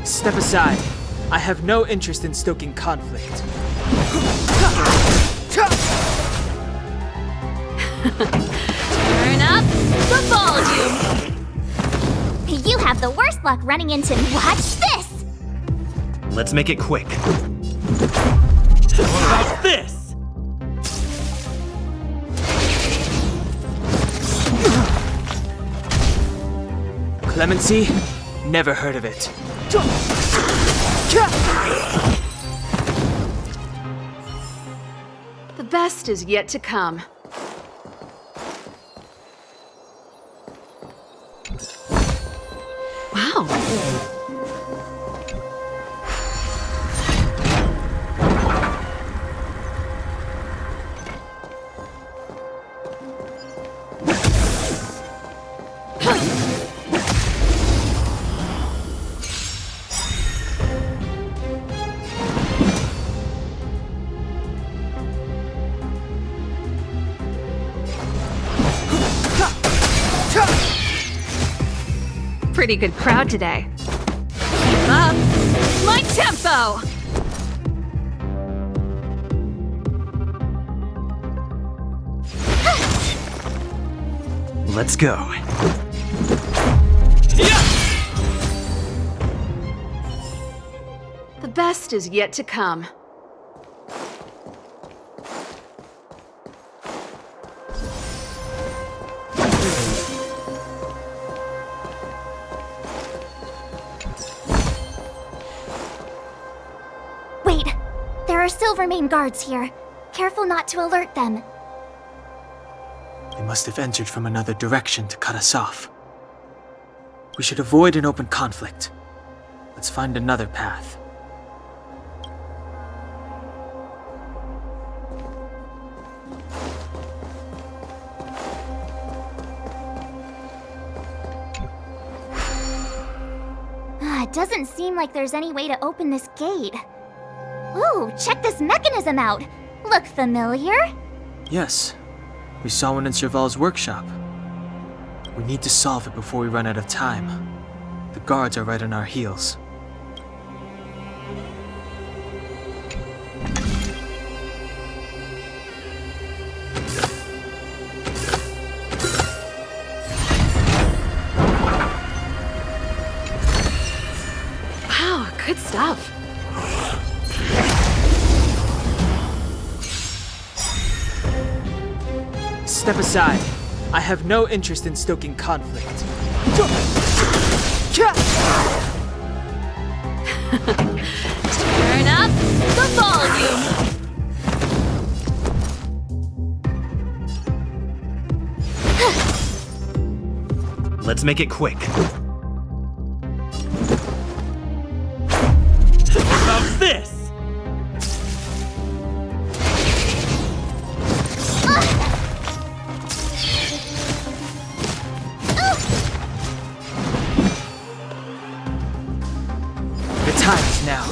Step aside. I have no interest in stoking conflict. Turn up the volume. You have the worst luck running into... Watch this! Let's make it quick. What about this? Clemency? Never heard of it. The best is yet to come. Wow. pretty good crowd today. Keep up my tempo! Let's go. The best is yet to come. Wait, there are Silvermane guards here. Careful not to alert them. They must have entered from another direction to cut us off. We should avoid an open conflict. Let's find another path. It doesn't seem like there's any way to open this gate. Ooh, check this mechanism out! Look familiar? Yes, we saw one in Serval's workshop. We need to solve it before we run out of time. The guards are right on our heels. Wow, good stuff. Step aside. I have no interest in stoking conflict. Turn up the volume! Let's make it quick. How's this? The time is now.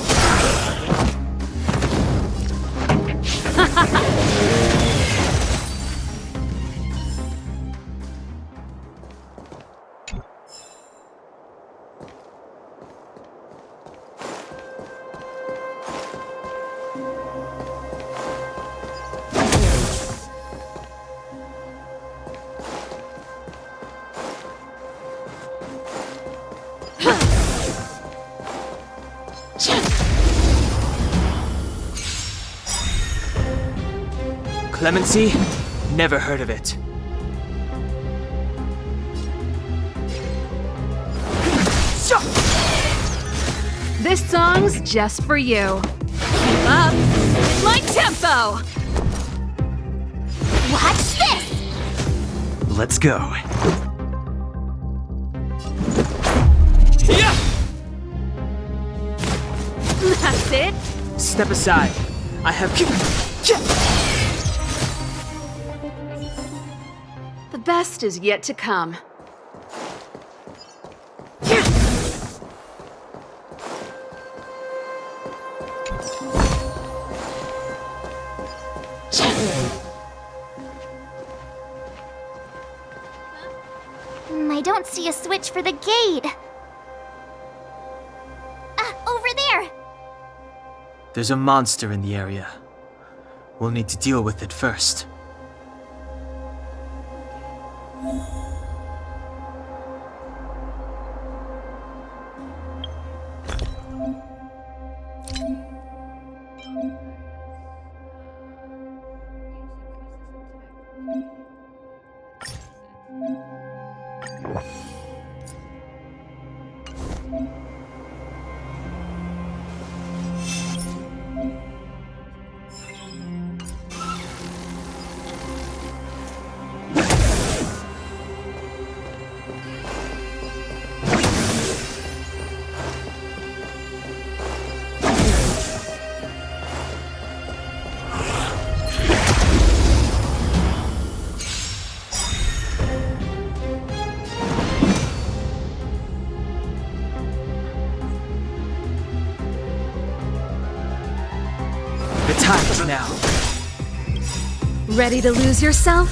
Clemency? Never heard of it. This song's just for you. Keep up my tempo! Watch this! Let's go. That's it. Step aside. I have... The best is yet to come. I don't see a switch for the gate. Over there! There's a monster in the area. We'll need to deal with it first. The time is now. Ready to lose yourself?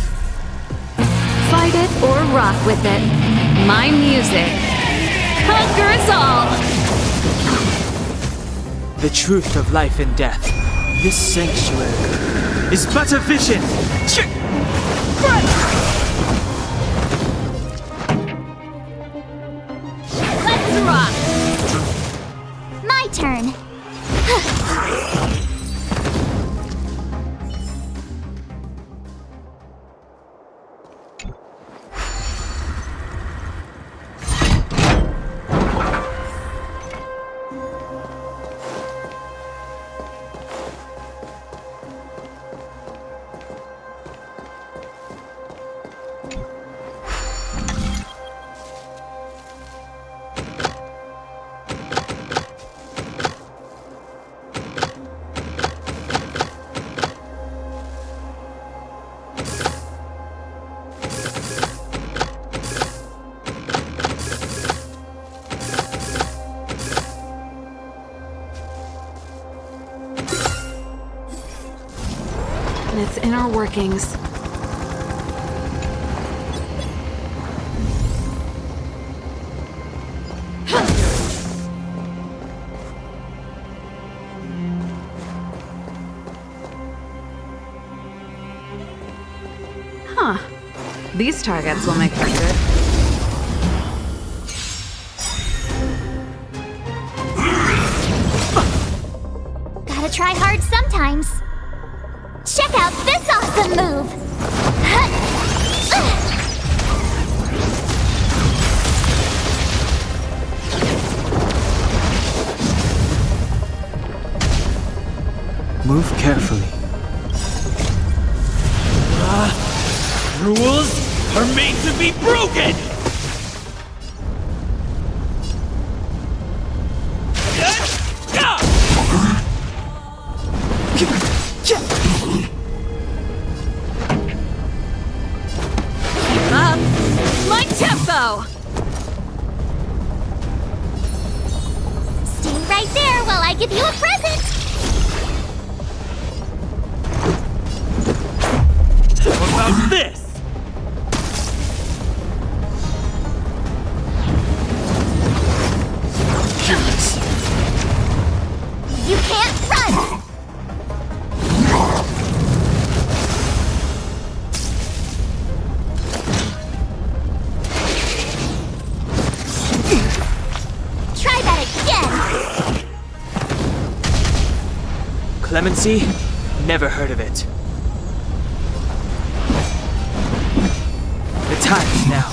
Fight it or rock with it. My music. Conquer us all! The truth of life and death. This sanctuary is but a vision. Let's rock! My turn. And its inner workings. Huh. These targets will make for good. Gotta try hard sometimes. Check out this awesome move! Move carefully. Rules are made to be broken! Keep up! My tempo! Stay right there while I give you a present! What about this? You can't run! Try that again! Clemency? Never heard of it. The time is now.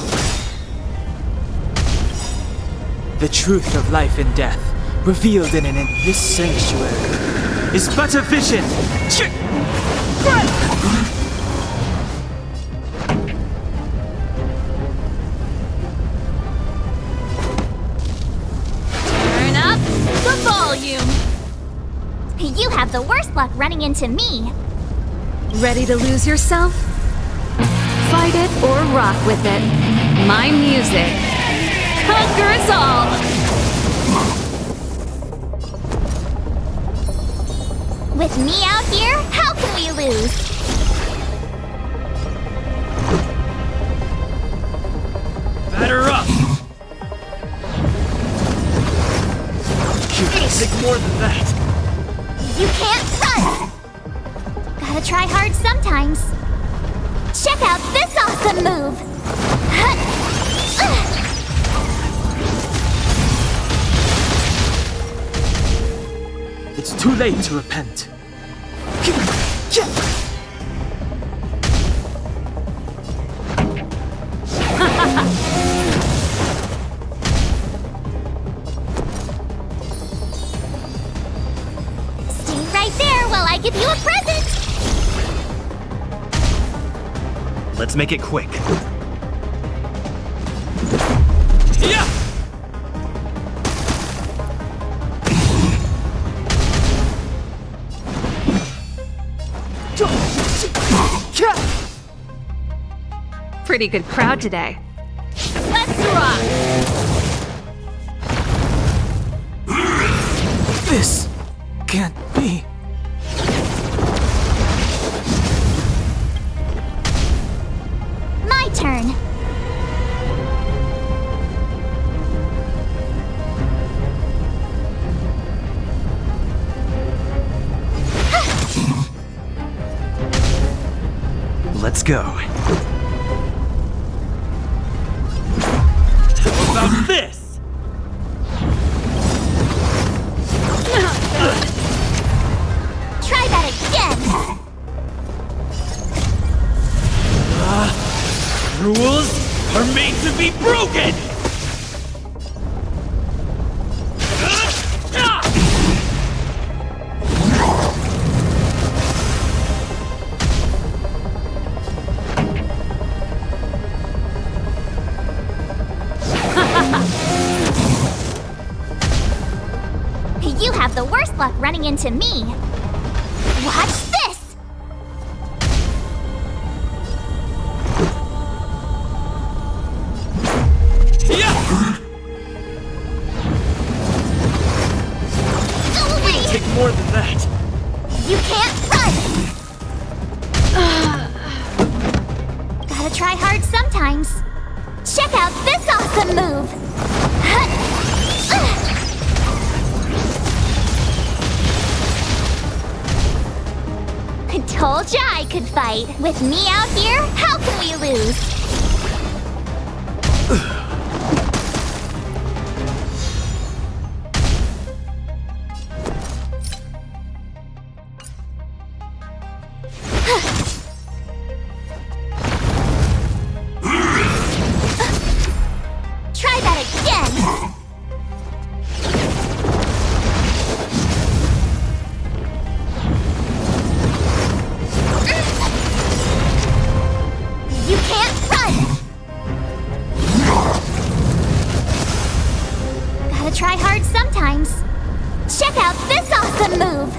The truth of life and death, revealed in this sanctuary, is but a vision. Turn up the volume! You have the worst luck running into me. Ready to lose yourself? Fight it or rock with it. My music. Conquer us all! With me out here, how can we lose? Batter up! Take more than that. You can't run! Gotta try hard sometimes. Check out this awesome move! It's too late to repent. Stay right there while I give you a present! Let's make it quick. Yeah! Pretty good crowd today. Let's rock! This can't be. My turn. go. How about this? Try that again! Rules are made to be broken! You have the worst luck running into me. Watch this! Go away! Take more than that. You can't run! Gotta try hard sometimes. Check out this awesome move! I told ya I could fight. With me out here, how can we lose? Try that again! You can't run! Gotta try hard sometimes. Check out this awesome move!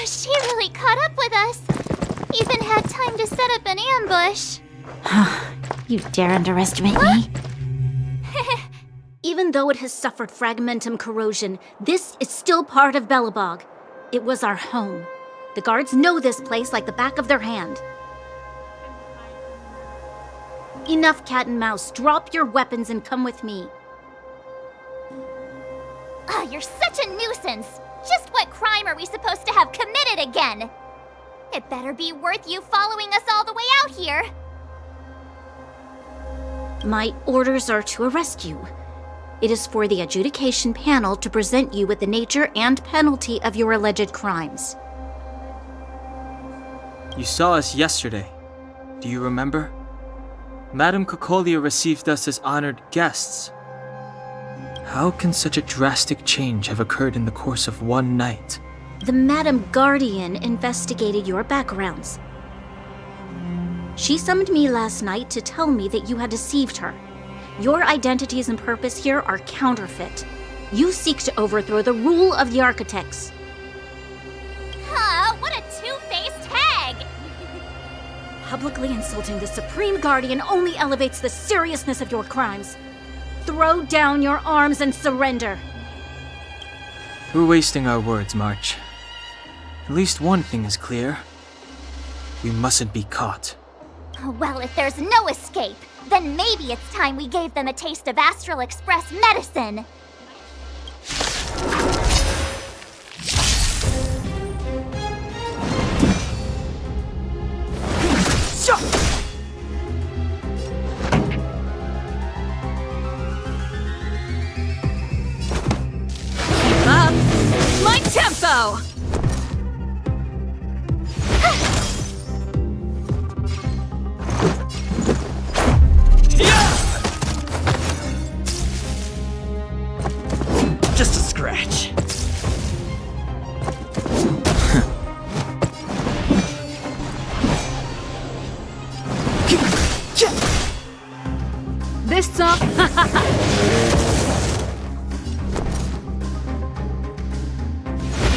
She really caught up with us. Even had time to set up an ambush. You dare underestimate me? Even though it has suffered fragmentum corrosion, this is still part of Belobog. It was our home. The guards know this place like the back of their hand. Enough cat and mouse. Drop your weapons and come with me. You're such a nuisance. Just what crime are we supposed to have committed again? It better be worth you following us all the way out here. My orders are to arrest you. It is for the adjudication panel to present you with the nature and penalty of your alleged crimes. You saw us yesterday. Do you remember? Madame Cocolia received us as honored guests. How can such a drastic change have occurred in the course of one night? The Madam Guardian investigated your backgrounds. She summoned me last night to tell me that you had deceived her. Your identities and purpose here are counterfeit. You seek to overthrow the rule of the architects. What a two-faced hag! Publicly insulting the Supreme Guardian only elevates the seriousness of your crimes. Throw down your arms and surrender. We're wasting our words, March. At least one thing is clear. We mustn't be caught. Well, if there's no escape, then maybe it's time we gave them a taste of Astral Express medicine. tempo! Just a scratch. This song.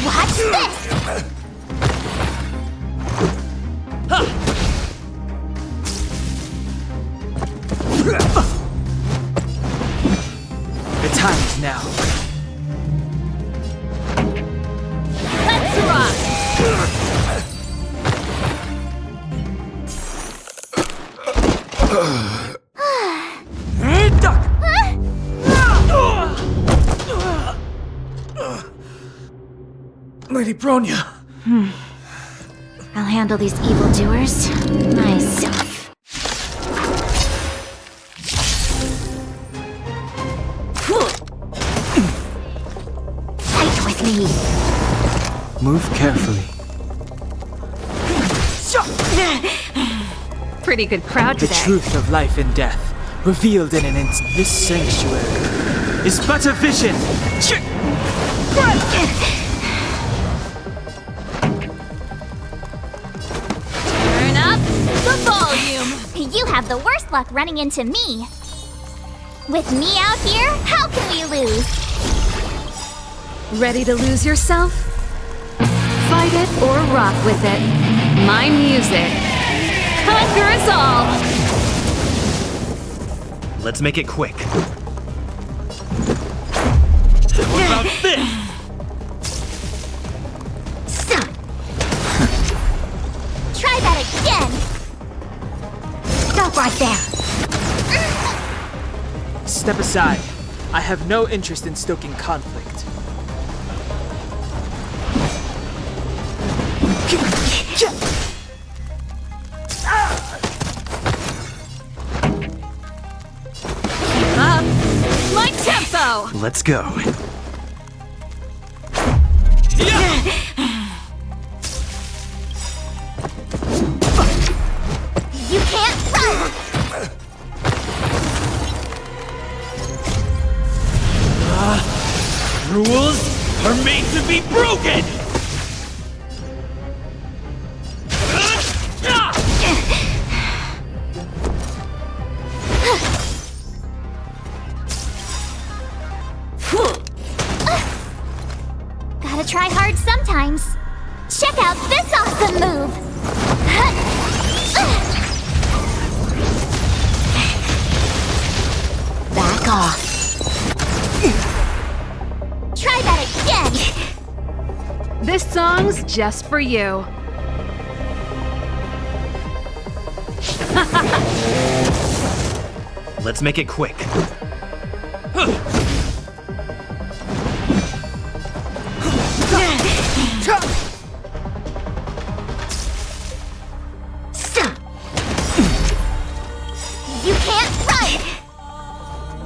Watch this! The time is now. Let's rock! Lady Bronya. I'll handle these evildoers myself. Fight with me. Move carefully. Pretty good crowd The today. truth of life and death, revealed in an instant. This sanctuary is but a vision. Turn up the volume. You have the worst luck running into me. With me out here, how can we lose? Ready to lose yourself? Fight it or rock with it. My music. Conquer us all! Let's make it quick. What about this? Try that again! Stop right there. Step aside. I have no interest in stoking conflict. Keep up my tempo! Let's go. You can't run! Rules are made to be broken! Gotta try hard sometimes. Check out this awesome move! Back off. Try that again! This song's just for you. Let's make it quick. You can't run!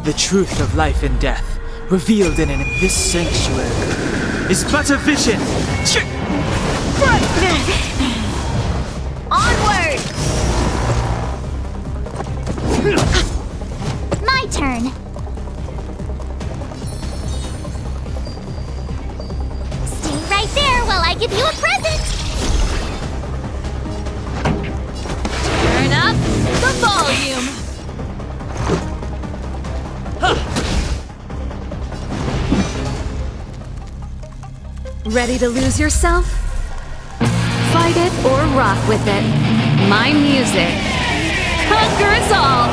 The truth of life and death, revealed in this sanctuary, is but a vision. Onward! My turn. Stay right there while I give you a present! Turn up the volume. Ready to lose yourself? Fight it or rock with it. My music. Conquer us all!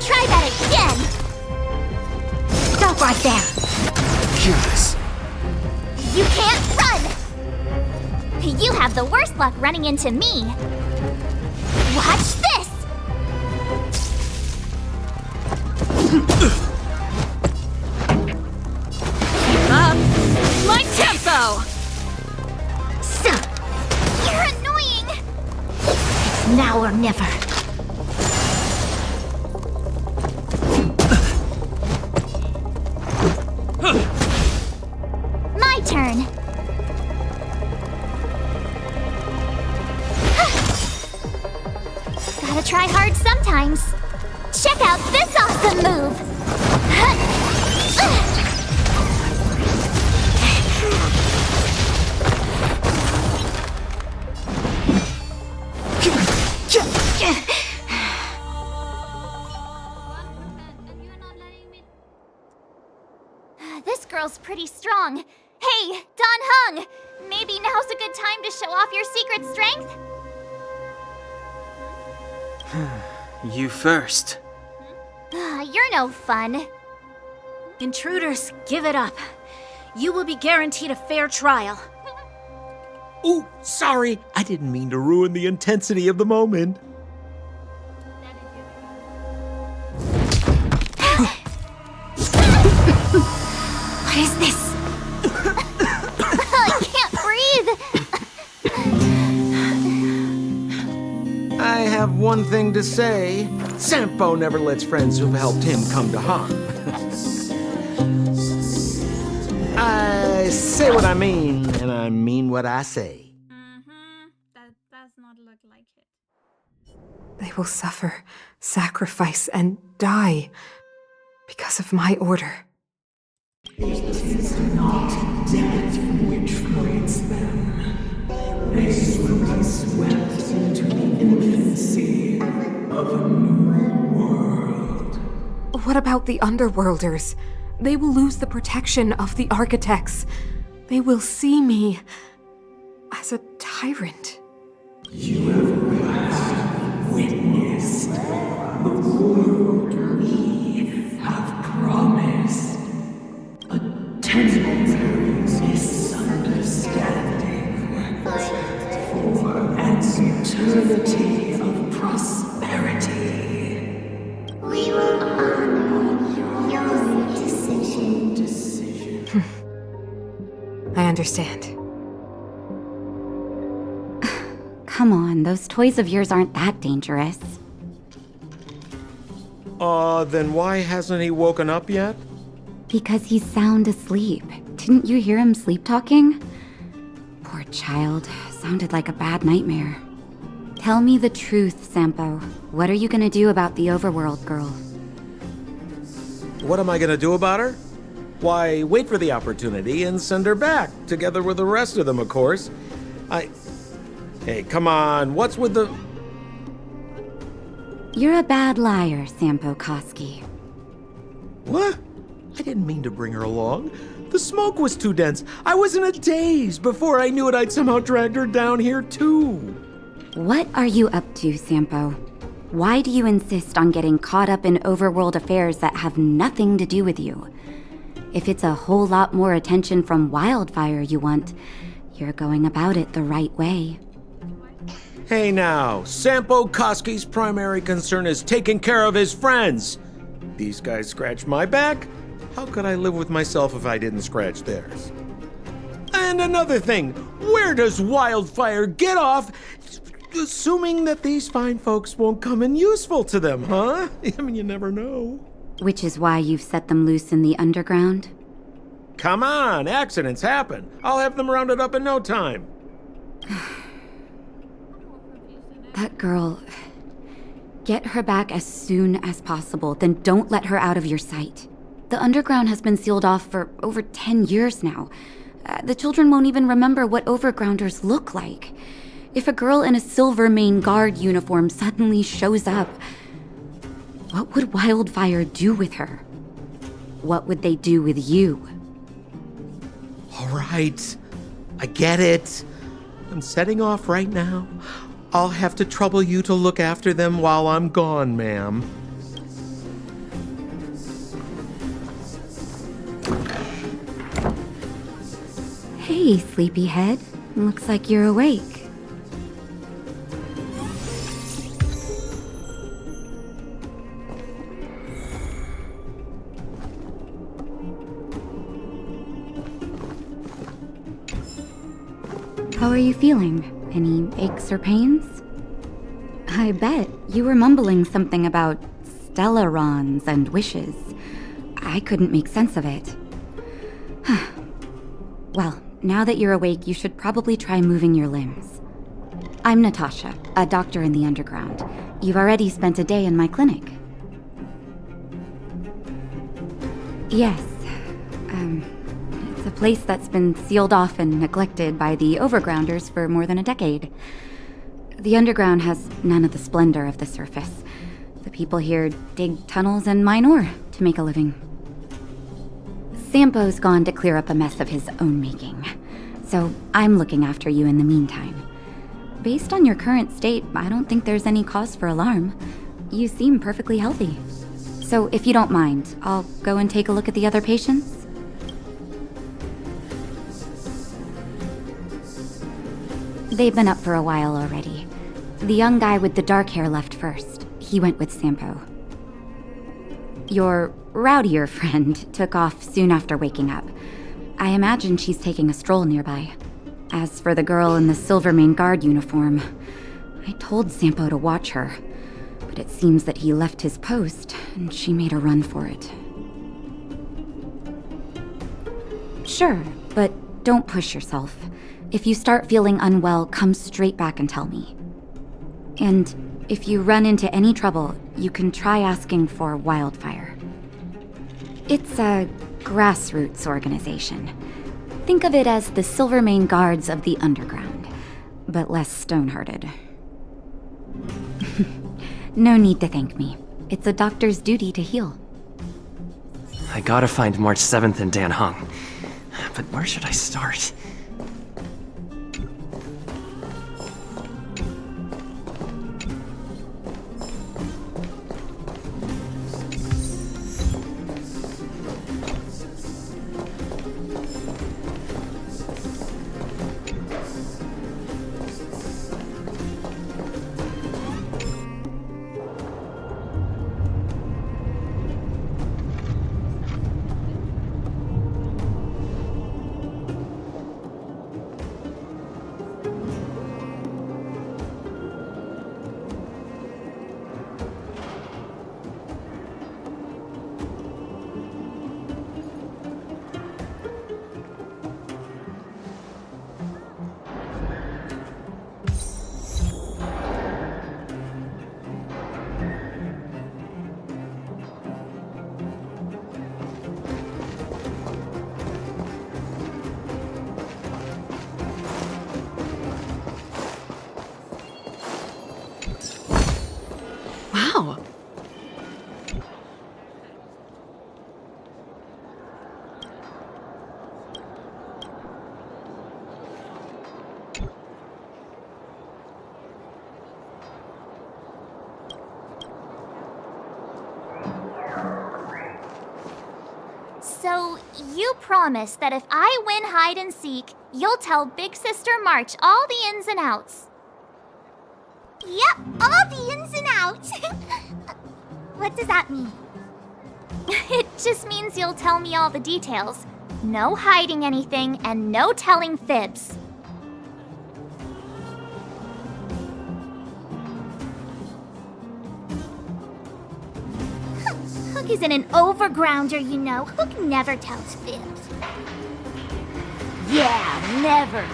Try that again! Stop right there. Curious. You can't run! You have the worst luck running into me. Watch this! Keep up my tempo. You're annoying! Now or never. My turn. Gotta try hard sometimes. Check out this awesome move! This girl's pretty strong. Hey, Don Hung! Maybe now's a good time to show off your secret strength? You first. You're no fun. Intruders, give it up. You will be guaranteed a fair trial. Ooh, sorry. I didn't mean to ruin the intensity of the moment. What is this? I can't breathe. I have one thing to say. Sampo never lets friends who've helped him come to harm. I say what I mean, and I mean what I say. That does not look like it. They will suffer, sacrifice, and die because of my order. It is not death which waits them. They will be swept into the infancy of a new world. What about the Underworlders? They will lose the protection of the Architects. They will see me as a tyrant. You have witnessed the world we have promised. A temporary misunderstanding for an eternity of prosperity. We will honor your decision. I understand. Come on, those toys of yours aren't that dangerous. Then why hasn't he woken up yet? Because he's sound asleep. Didn't you hear him sleep talking? Poor child. Sounded like a bad nightmare. Tell me the truth, Sampo. What are you gonna do about the overworld girl? What am I gonna do about her? Why, wait for the opportunity and send her back, together with the rest of them, of course. Hey, come on, what's with the... You're a bad liar, Sampo Koski. What? I didn't mean to bring her along. The smoke was too dense. I was in a daze. Before I knew it, I'd somehow dragged her down here, too. What are you up to, Sampo? Why do you insist on getting caught up in overworld affairs that have nothing to do with you? If it's a whole lot more attention from Wildfire you want, you're going about it the right way. Hey now, Sampo Koski's primary concern is taking care of his friends. These guys scratch my back. How could I live with myself if I didn't scratch theirs? And another thing, where does Wildfire get off assuming that these fine folks won't come in useful to them, huh? I mean, you never know. Which is why you've set them loose in the underground? Come on, accidents happen. I'll have them rounded up in no time. That girl... Get her back as soon as possible, then don't let her out of your sight. The underground has been sealed off for over 10 years now. The children won't even remember what overgrounders look like. If a girl in a Silvermane Guard uniform suddenly shows up, what would Wildfire do with her? What would they do with you? All right, I get it. I'm setting off right now. I'll have to trouble you to look after them while I'm gone, ma'am. Hey, sleepyhead. Looks like you're awake. How are you feeling? Any aches or pains? I bet. You were mumbling something about stellarons and wishes. I couldn't make sense of it. Well, now that you're awake, you should probably try moving your limbs. I'm Natasha, a doctor in the underground. You've already spent a day in my clinic. Yes. It's a place that's been sealed off and neglected by the overgrounders for more than a decade. The underground has none of the splendor of the surface. The people here dig tunnels and mine ore to make a living. Sampo's gone to clear up a mess of his own making, so I'm looking after you in the meantime. Based on your current state, I don't think there's any cause for alarm. You seem perfectly healthy. So if you don't mind, I'll go and take a look at the other patients. They've been up for a while already. The young guy with the dark hair left first. He went with Sampo. Your rowdier friend took off soon after waking up. I imagine she's taking a stroll nearby. As for the girl in the Silvermane Guard uniform, I told Sampo to watch her, but it seems that he left his post and she made a run for it. Sure, but don't push yourself. If you start feeling unwell, come straight back and tell me. And if you run into any trouble, you can try asking for Wildfire. It's a grassroots organization. Think of it as the Silvermane Guards of the Underground, but less stone-hearted. No need to thank me. It's a doctor's duty to heal. I gotta find March 7th and Dan Hung. But where should I start? Wow. So, you promise that if I win hide and seek, you'll tell Big Sister March all the ins and outs. Yep, all the ins and outs. What does that mean? It just means you'll tell me all the details. No hiding anything and no telling fibs. Hook isn't an overgrounder, you know. Hook never tells fibs. Yeah, never.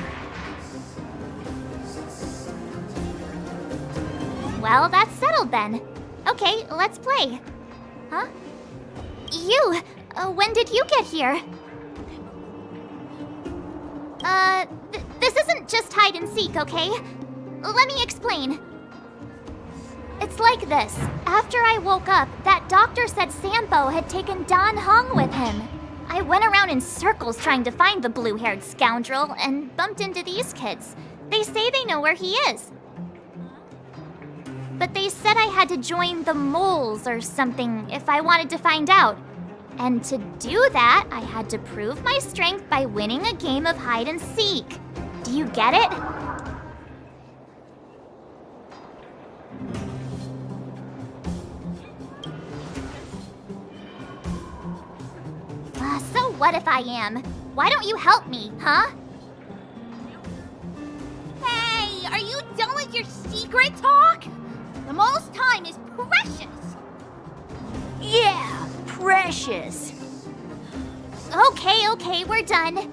Well, that's settled then. Okay, let's play. Huh? You! When did you get here? This isn't just hide and seek, okay? Let me explain. It's like this. After I woke up, that doctor said Sampo had taken Dan Hung with him. I went around in circles trying to find the blue-haired scoundrel and bumped into these kids. They say they know where he is. But they said I had to join the moles or something if I wanted to find out. And to do that, I had to prove my strength by winning a game of hide and seek. Do you get it? So what if I am? Why don't you help me, huh? Hey, are you done with your secret talk? The mole's time is precious! Yeah, precious. Okay, we're done.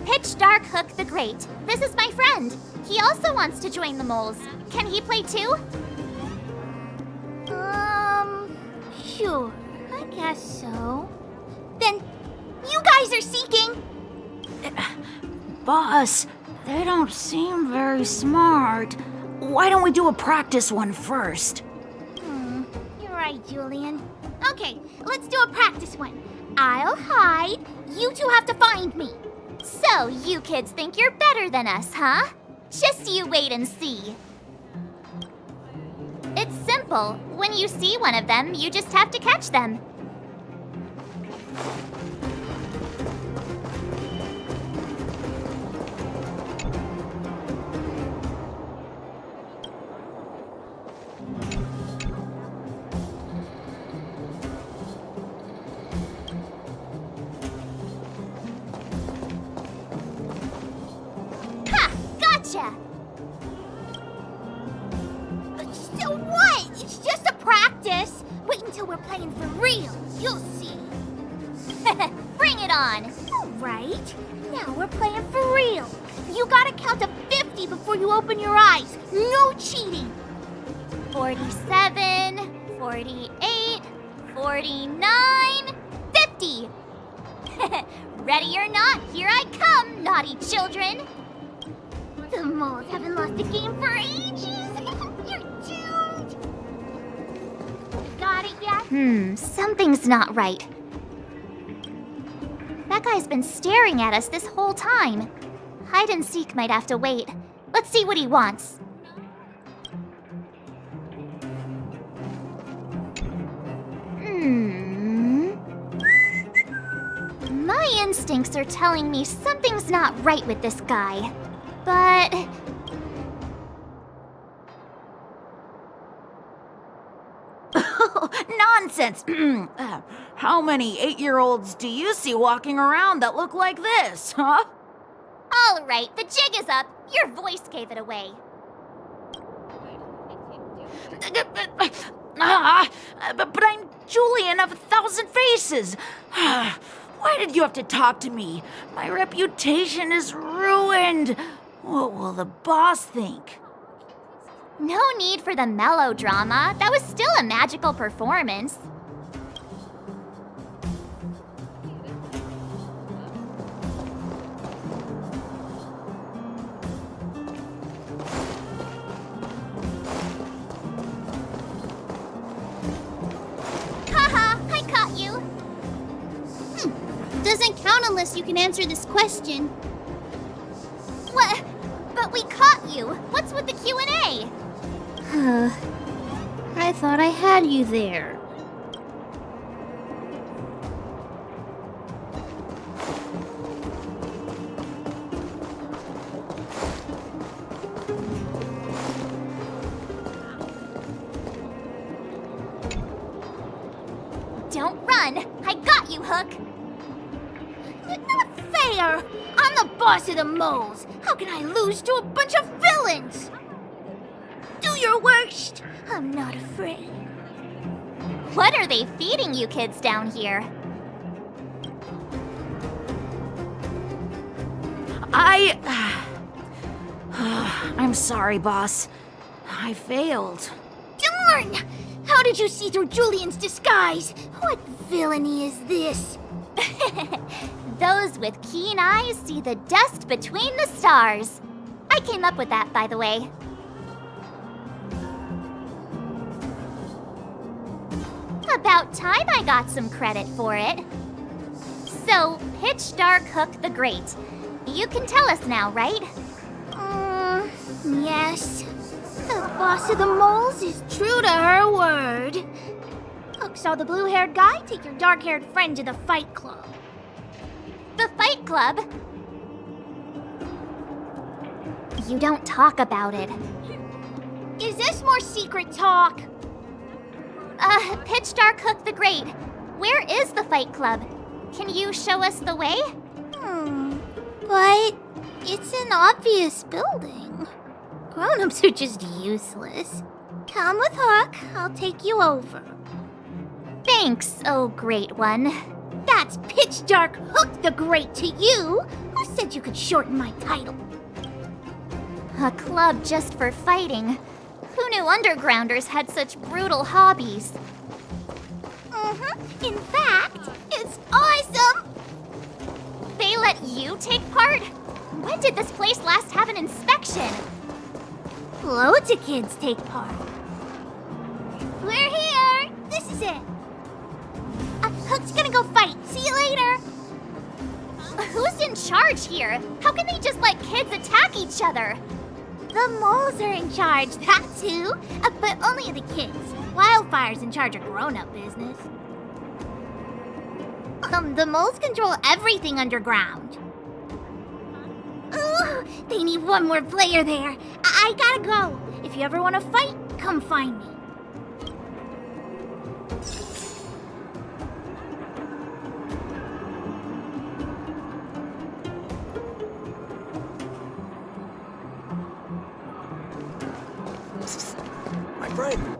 Pitch Dark Hook the Great. This is my friend. He also wants to join the moles. Can he play too? Sure. I guess so. Then, you guys are seeking! Boss, they don't seem very smart. Why don't we do a practice one first? You're right, Julian. Okay, let's do a practice one. I'll hide. You two have to find me. So, you kids think you're better than us, huh? Just you wait and see. It's simple. When you see one of them, you just have to catch them. Ha! Gotcha! So what? It's just a practice. Wait until we're playing for real. You'll see. Bring it on! Alright, now we're playing for real. You gotta count to 50 before you open your eyes. No cheating. 47, 48, 49, 50! Ready or not, here I come, naughty children! The moles haven't lost a game for ages. You're doomed. Got it yet? Something's not right. That guy's been staring at us this whole time. Hide and seek might have to wait. Let's see what he wants. My instincts are telling me something's not right with this guy. But... Nonsense! How many 8-year-olds do you see walking around that look like this, huh? All right, the jig is up. Your voice gave it away. But I'm Julian of 1,000 Faces. Why did you have to talk to me? My reputation is ruined. What will the boss think? No need for the melodrama. That was still a magical performance. Haha, I caught you. Doesn't count unless you can answer this question. What? But we caught you. What's with the Q&A? I thought I had you there. Don't run. I got you, Hook. Not fair. I'm the boss of the moles. How can I lose to a bunch of villains? Do your worst. I'm not afraid. What are they feeding you kids down here? I'm sorry, boss. I failed. Darn! How did you see through Julian's disguise? What villainy is this? Those with keen eyes see the dust between the stars. I came up with that, by the way. About time I got some credit for it. So, Pitch Dark Hook the Great. You can tell us now, right? Yes. The boss of the moles is true to her word. Hook saw the blue-haired guy take your dark-haired friend to the fight club. The Fight Club? You don't talk about it. Is this more secret talk? Pitch Dark Hook the Great. Where is the Fight Club? Can you show us the way? But it's an obvious building. Grown-ups are just useless. Come with Hook, I'll take you over. Thanks, oh great one. That's pitch dark Hook the Great to you. Who said you could shorten my title? A club just for fighting. Who knew undergrounders had such brutal hobbies? In fact, it's awesome! They let you take part? When did this place last have an inspection? Loads of kids take part. We're here! This is it! Hook's gonna go fight. See you later! Who's in charge here? How can they just let kids attack each other? The moles are in charge, that's who. But only the kids. Wildfire's in charge of grown-up business. The moles control everything underground. Ooh, they need one more player there. I gotta go. If you ever want to fight, come find me. My friend.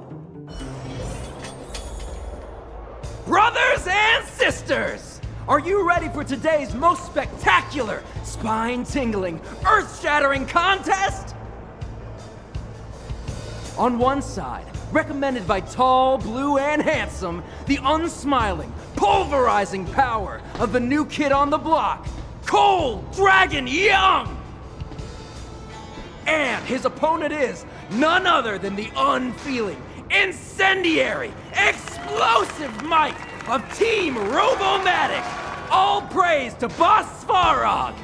Brothers and sisters! Are you ready for today's most spectacular, spine-tingling, earth-shattering contest? On one side, recommended by tall, blue, and handsome, the unsmiling, pulverizing power of the new kid on the block, Cold Dragon Young! And his opponent is none other than the unfeeling, incendiary, explosive might of Team Robomatic! All praise to Boss Svarog!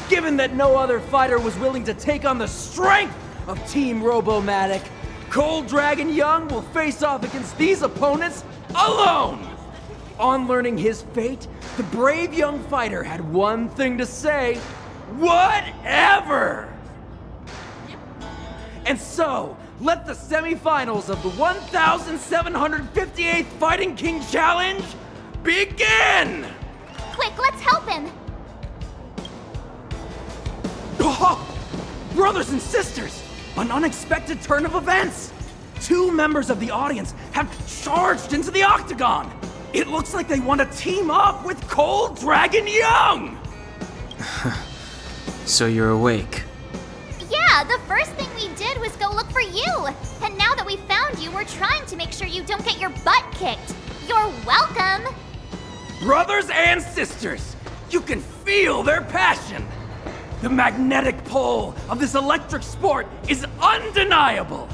Given that no other fighter was willing to take on the strength of Team Robomatic, Cold Dragon Young will face off against these opponents alone! On learning his fate, the brave young fighter had one thing to say: whatever! And so, let the semifinals of the 1,758th Fighting King Challenge begin! Quick, let's help him! Oh, brothers and sisters, an unexpected turn of events! Two members of the audience have charged into the octagon! It looks like they want to team up with Cold Dragon Young! So you're awake. Yeah, the first thing we did was go look for you. And now that we found you, we're trying to make sure you don't get your butt kicked. You're welcome. Brothers and sisters, you can feel their passion. The magnetic pull of this electric sport is undeniable.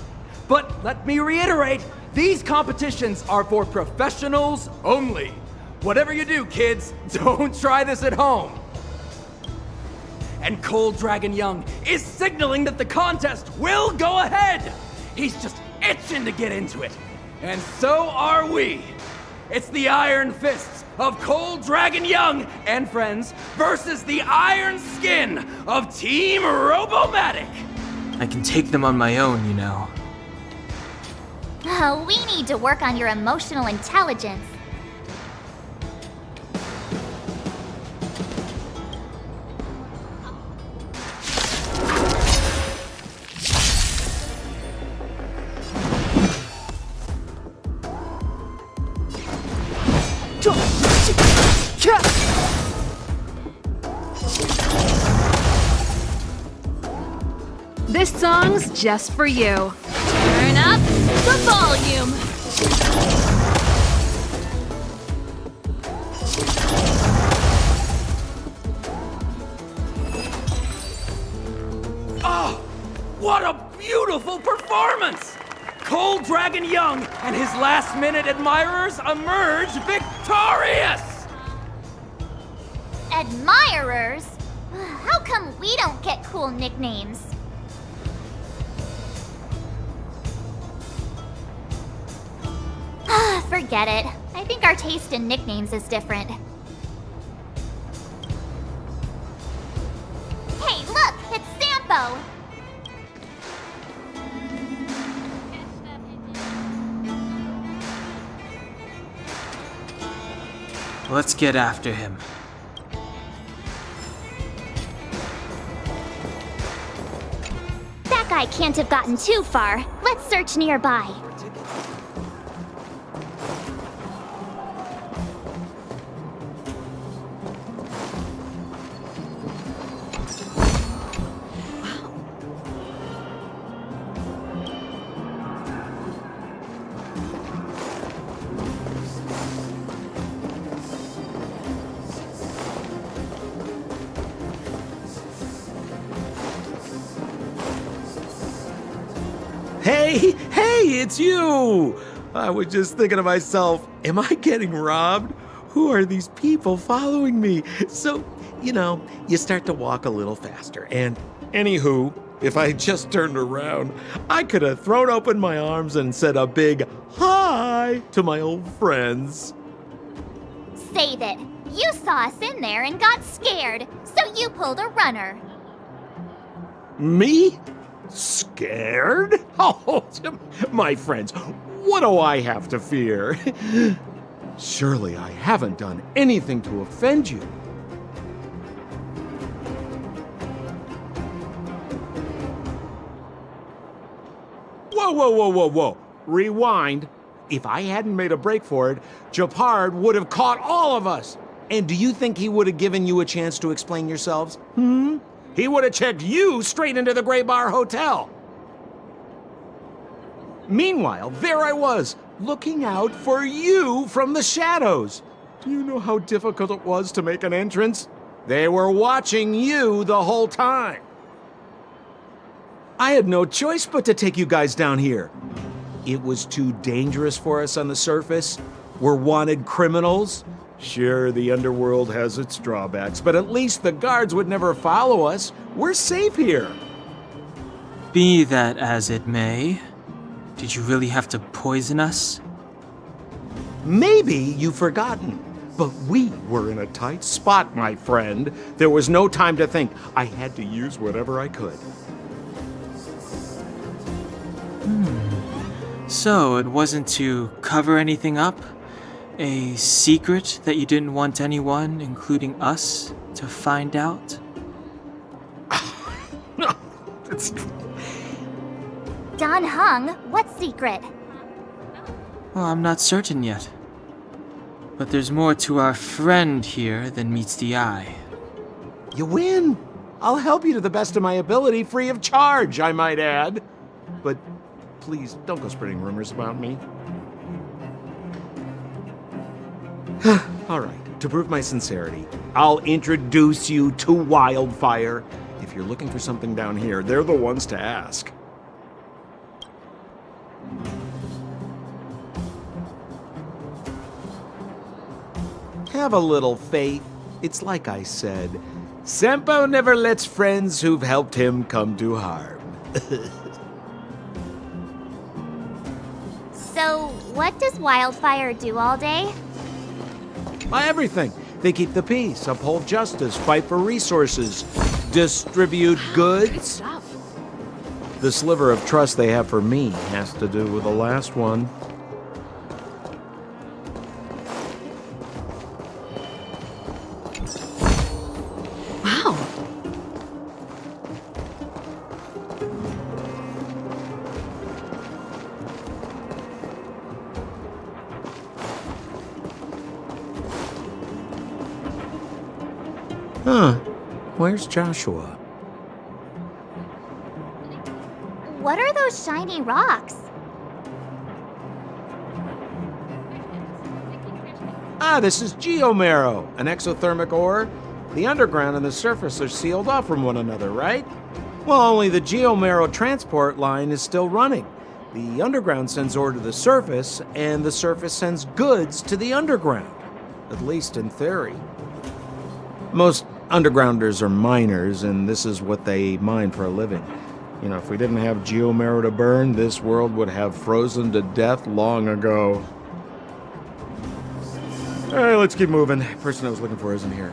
But let me reiterate, these competitions are for professionals only. Whatever you do, kids, don't try this at home. And Cold Dragon Young is signaling that the contest will go ahead. He's just itching to get into it. And so are we. It's the Iron Fists of Cold Dragon Young and friends versus the Iron Skin of Team Robomatic. I can take them on my own, you know. Oh, we need to work on your emotional intelligence. This song's just for you. Turn up the volume. Oh, what a beautiful performance! Cold Dragon Young and his last-minute admirers emerge victorious! Admirers? How come we don't get cool nicknames? Forget it. I think our taste in nicknames is different. Hey, look! It's Sampo! Let's get after him. That guy can't have gotten too far. Let's search nearby. Hey, it's you! I was just thinking to myself, am I getting robbed? Who are these people following me? So, you start to walk a little faster. And anywho, if I just turned around, I could have thrown open my arms and said a big hi to my old friends. Save it. You saw us in there and got scared, so you pulled a runner. Me? Scared? Oh, my friends, what do I have to fear? Surely I haven't done anything to offend you. Whoa. Rewind. If I hadn't made a break for it, Japard would have caught all of us. And do you think he would have given you a chance to explain yourselves? He would have checked you straight into the Gray Bar Hotel. Meanwhile, there I was, looking out for you from the shadows. Do you know how difficult it was to make an entrance? They were watching you the whole time. I had no choice but to take you guys down here. It was too dangerous for us on the surface. We're wanted criminals. Sure, the underworld has its drawbacks, but at least the guards would never follow us. We're safe here. Be that as it may, did you really have to poison us? Maybe you've forgotten, but we were in a tight spot, my friend. There was no time to think. I had to use whatever I could. So it wasn't to cover anything up? A secret that you didn't want anyone, including us, to find out? Dan Heng, what secret? Well, I'm not certain yet. But there's more to our friend here than meets the eye. You win. I'll help you to the best of my ability, free of charge, I might add. But please, don't go spreading rumors about me. All right, to prove my sincerity, I'll introduce you to Wildfire. If you're looking for something down here, they're the ones to ask. Have a little faith. It's like I said, Senpo never lets friends who've helped him come to harm. So, what does Wildfire do all day? Everything. They keep the peace, uphold justice, fight for resources, distribute goods. The sliver of trust they have for me has to do with the last one. Wow. Where's Joshua? What are those shiny rocks? This is geomarrow, an exothermic ore. The underground and the surface are sealed off from one another, right? Well, only the geomarrow transport line is still running. The underground sends ore to the surface, and the surface sends goods to the underground. At least in theory. Most undergrounders are miners, and this is what they mine for a living. You know, if we didn't have geomarrow to burn, this world would have frozen to death long ago. All right, let's keep moving. The person I was looking for isn't here.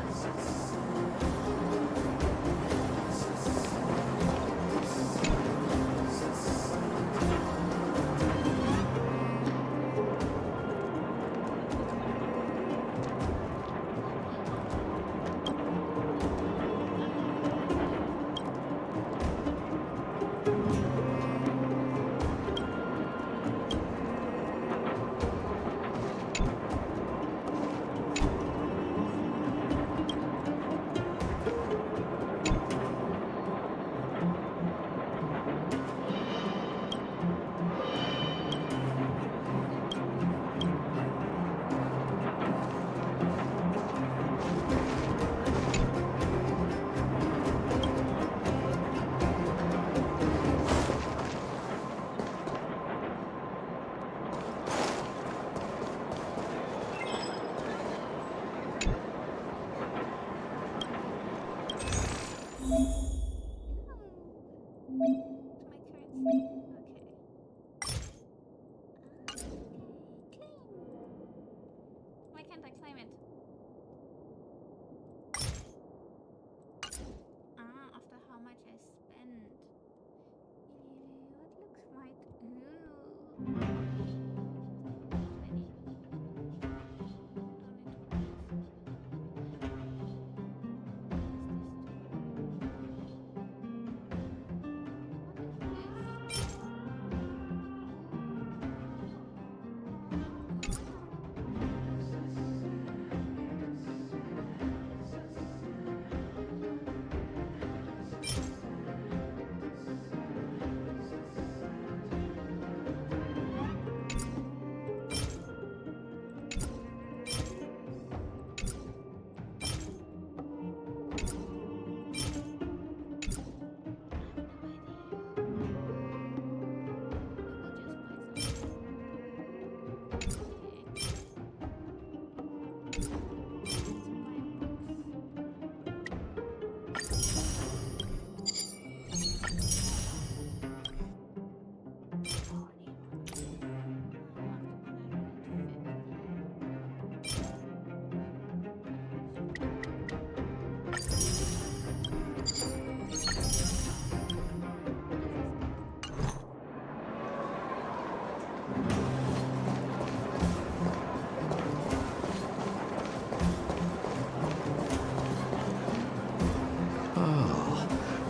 Why can't I claim it? After how much I spent. What looks like... Ooh.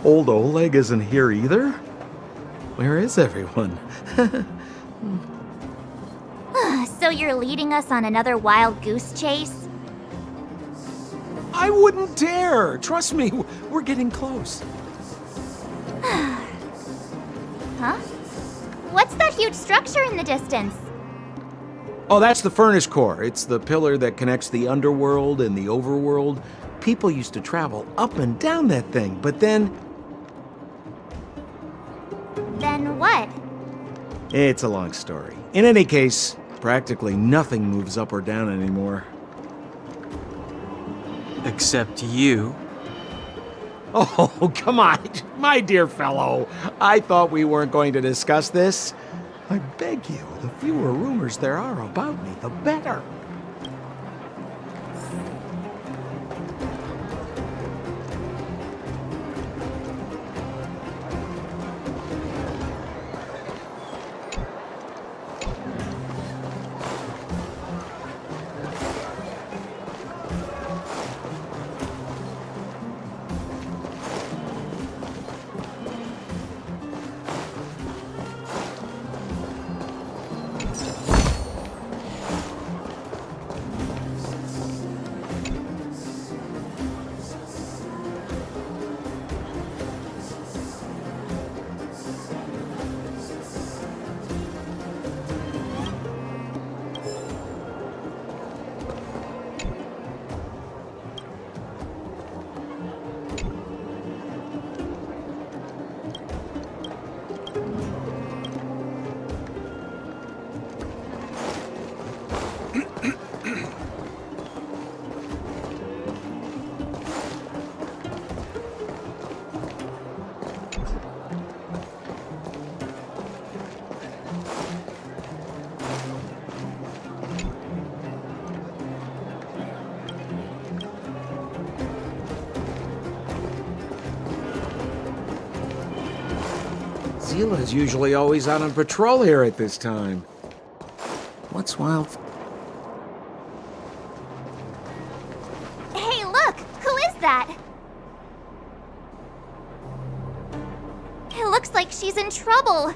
Old Oleg isn't here either? Where is everyone? So you're leading us on another wild goose chase? I wouldn't dare! Trust me, we're getting close. Huh? What's that huge structure in the distance? Oh, that's the furnace core. It's the pillar that connects the underworld and the overworld. People used to travel up and down that thing, but then... Then what? It's a long story. In any case, practically nothing moves up or down anymore. Except you. Oh, come on, my dear fellow. I thought we weren't going to discuss this. I beg you, the fewer rumors there are about me, the better. Zila's usually always out on patrol here at this time. What's wild? Hey, look! Who is that? It looks like she's in trouble.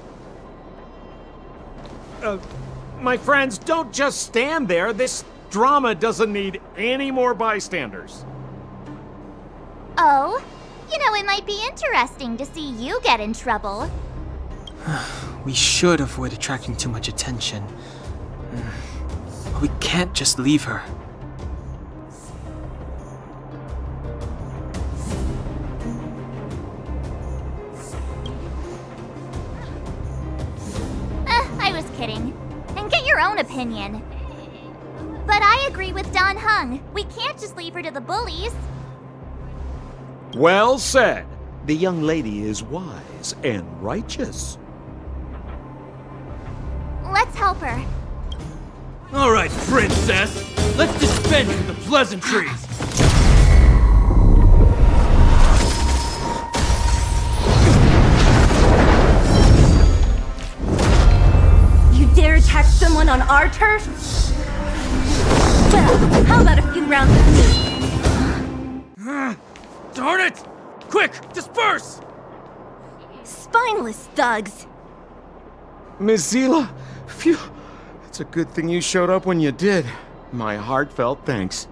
My friends, don't just stand there. This drama doesn't need any more bystanders. Oh? You know, it might be interesting to see you get in trouble. We should avoid attracting too much attention. But we can't just leave her. I was kidding. And get your own opinion. But I agree with Don Hung. We can't just leave her to the bullies. Well said. The young lady is wise and righteous. Let's help her. All right, princess. Let's dispense with the pleasantries. You dare attack someone on our turf? Well, how about a few rounds with me? Darn it! Quick, disperse! Spineless thugs. Mizila, phew. It's a good thing you showed up when you did. My heartfelt thanks.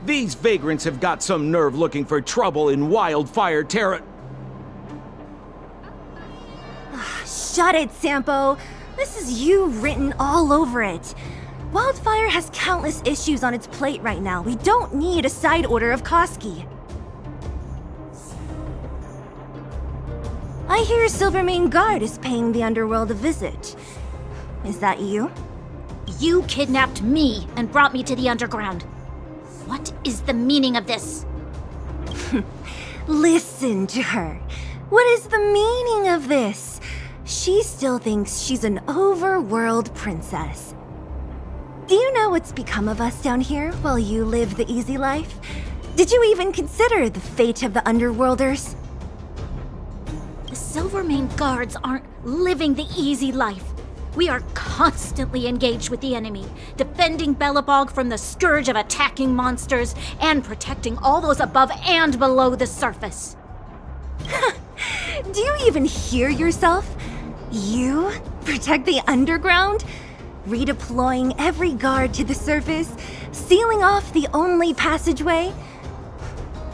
These vagrants have got some nerve looking for trouble in Wildfire Terra. Shut it, Sampo. This is you written all over it. Wildfire has countless issues on its plate right now. We don't need a side order of Koski. I hear Silvermane Guard is paying the underworld a visit. Is that you? You kidnapped me and brought me to the underground. What is the meaning of this? Listen to her. What is the meaning of this? She still thinks she's an overworld princess. Do you know what's become of us down here while you live the easy life? Did you even consider the fate of the underworlders? The Silvermane Guards aren't living the easy life. We are constantly engaged with the enemy, defending Belobog from the scourge of attacking monsters and protecting all those above and below the surface. Do you even hear yourself? You protect the underground? Redeploying every guard to the surface? Sealing off the only passageway?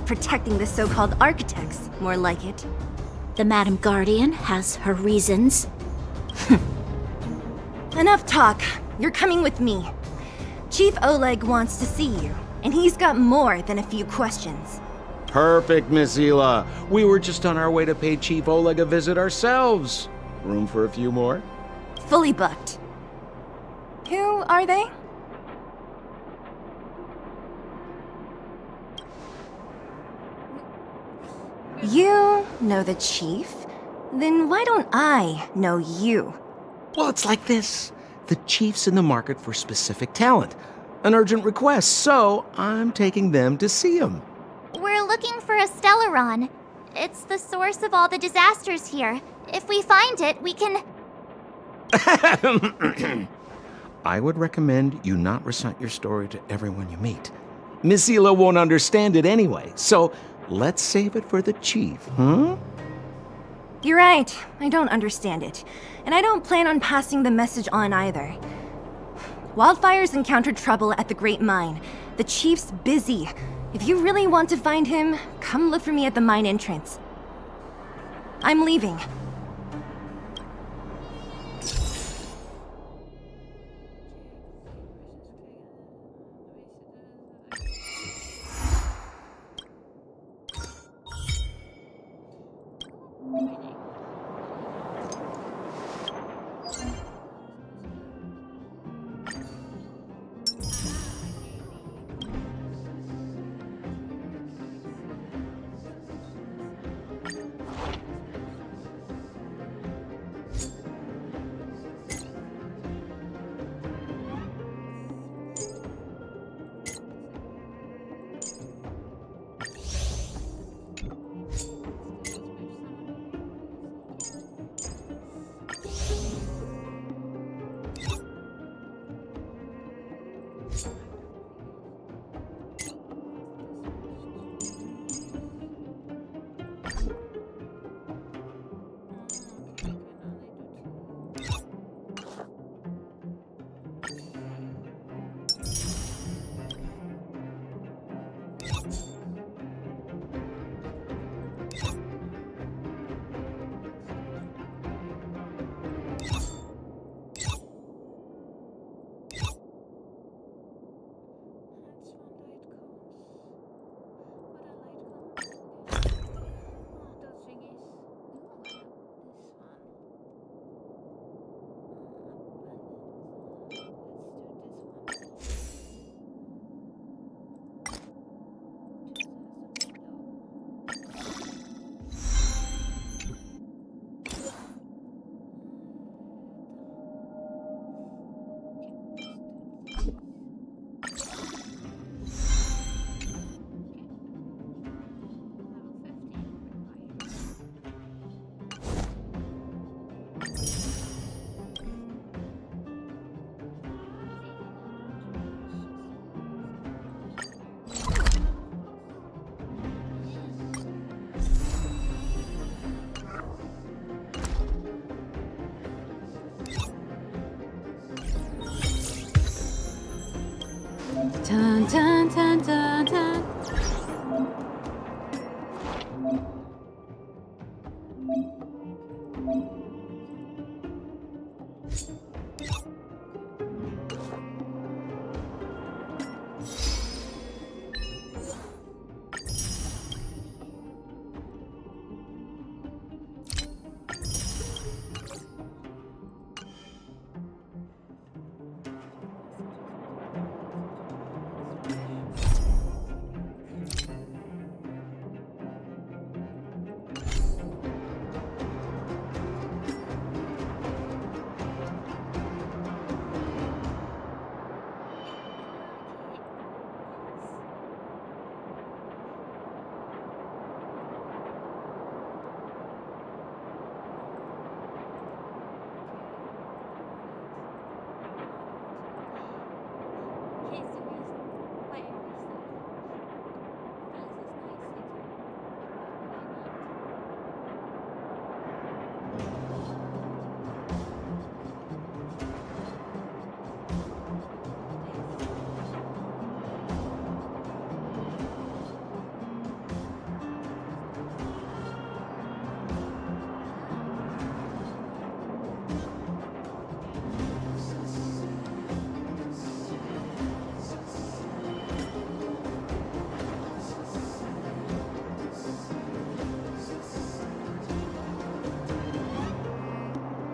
Protecting the so-called architects, more like it. The Madam Guardian has her reasons. Enough talk. You're coming with me. Chief Oleg wants to see you, and he's got more than a few questions. Perfect, Mizila. We were just on our way to pay Chief Oleg a visit ourselves. Room for a few more? Fully booked. Who are they? You know the chief? Then why don't I know you? Well, it's like this. The chief's in the market for specific talent. An urgent request, so I'm taking them to see him. We're looking for a Stellaron. It's the source of all the disasters here. If we find it, we can... I would recommend you not recite your story to everyone you meet. Mizila won't understand it anyway, so let's save it for the chief, huh? You're right. I don't understand it. And I don't plan on passing the message on either. Wildfire's encountered trouble at the Great Mine. The chief's busy. If you really want to find him, come look for me at the mine entrance. I'm leaving. Dun dun dun dun dun.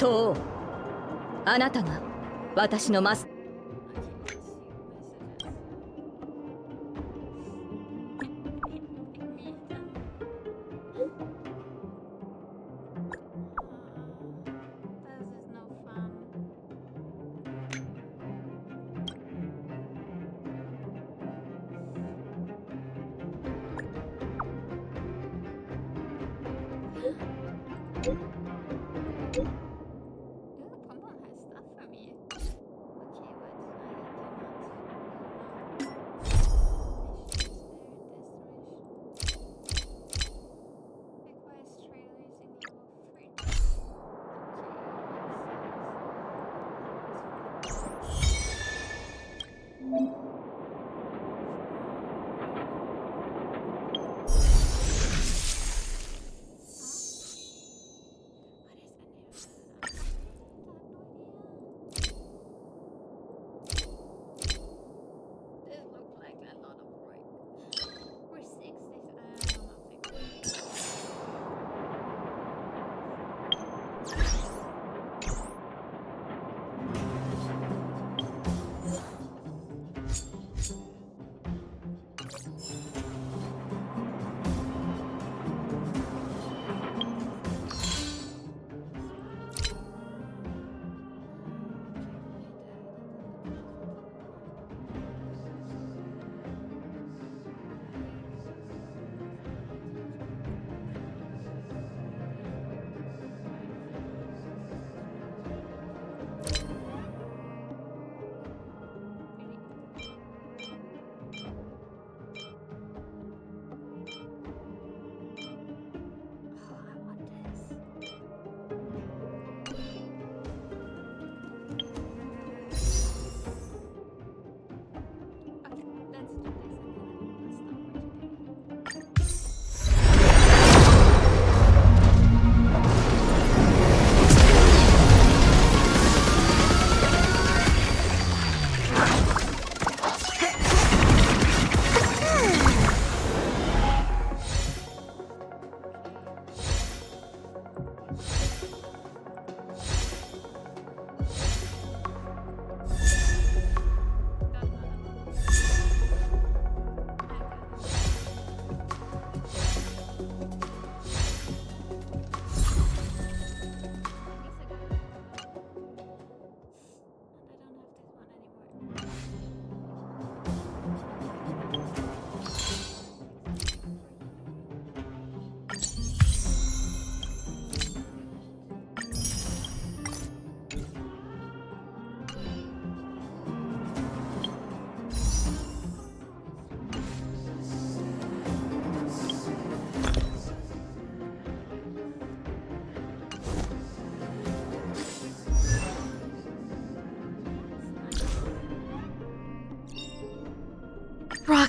To, あなたが私のマス。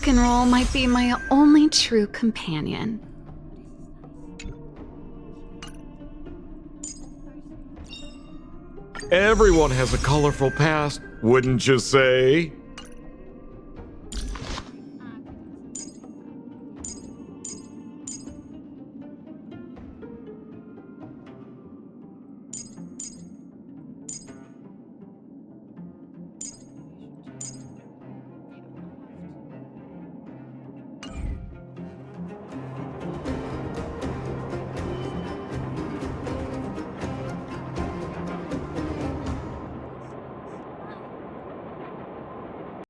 rock and roll might be my only true companion. Everyone has a colorful past, wouldn't you say?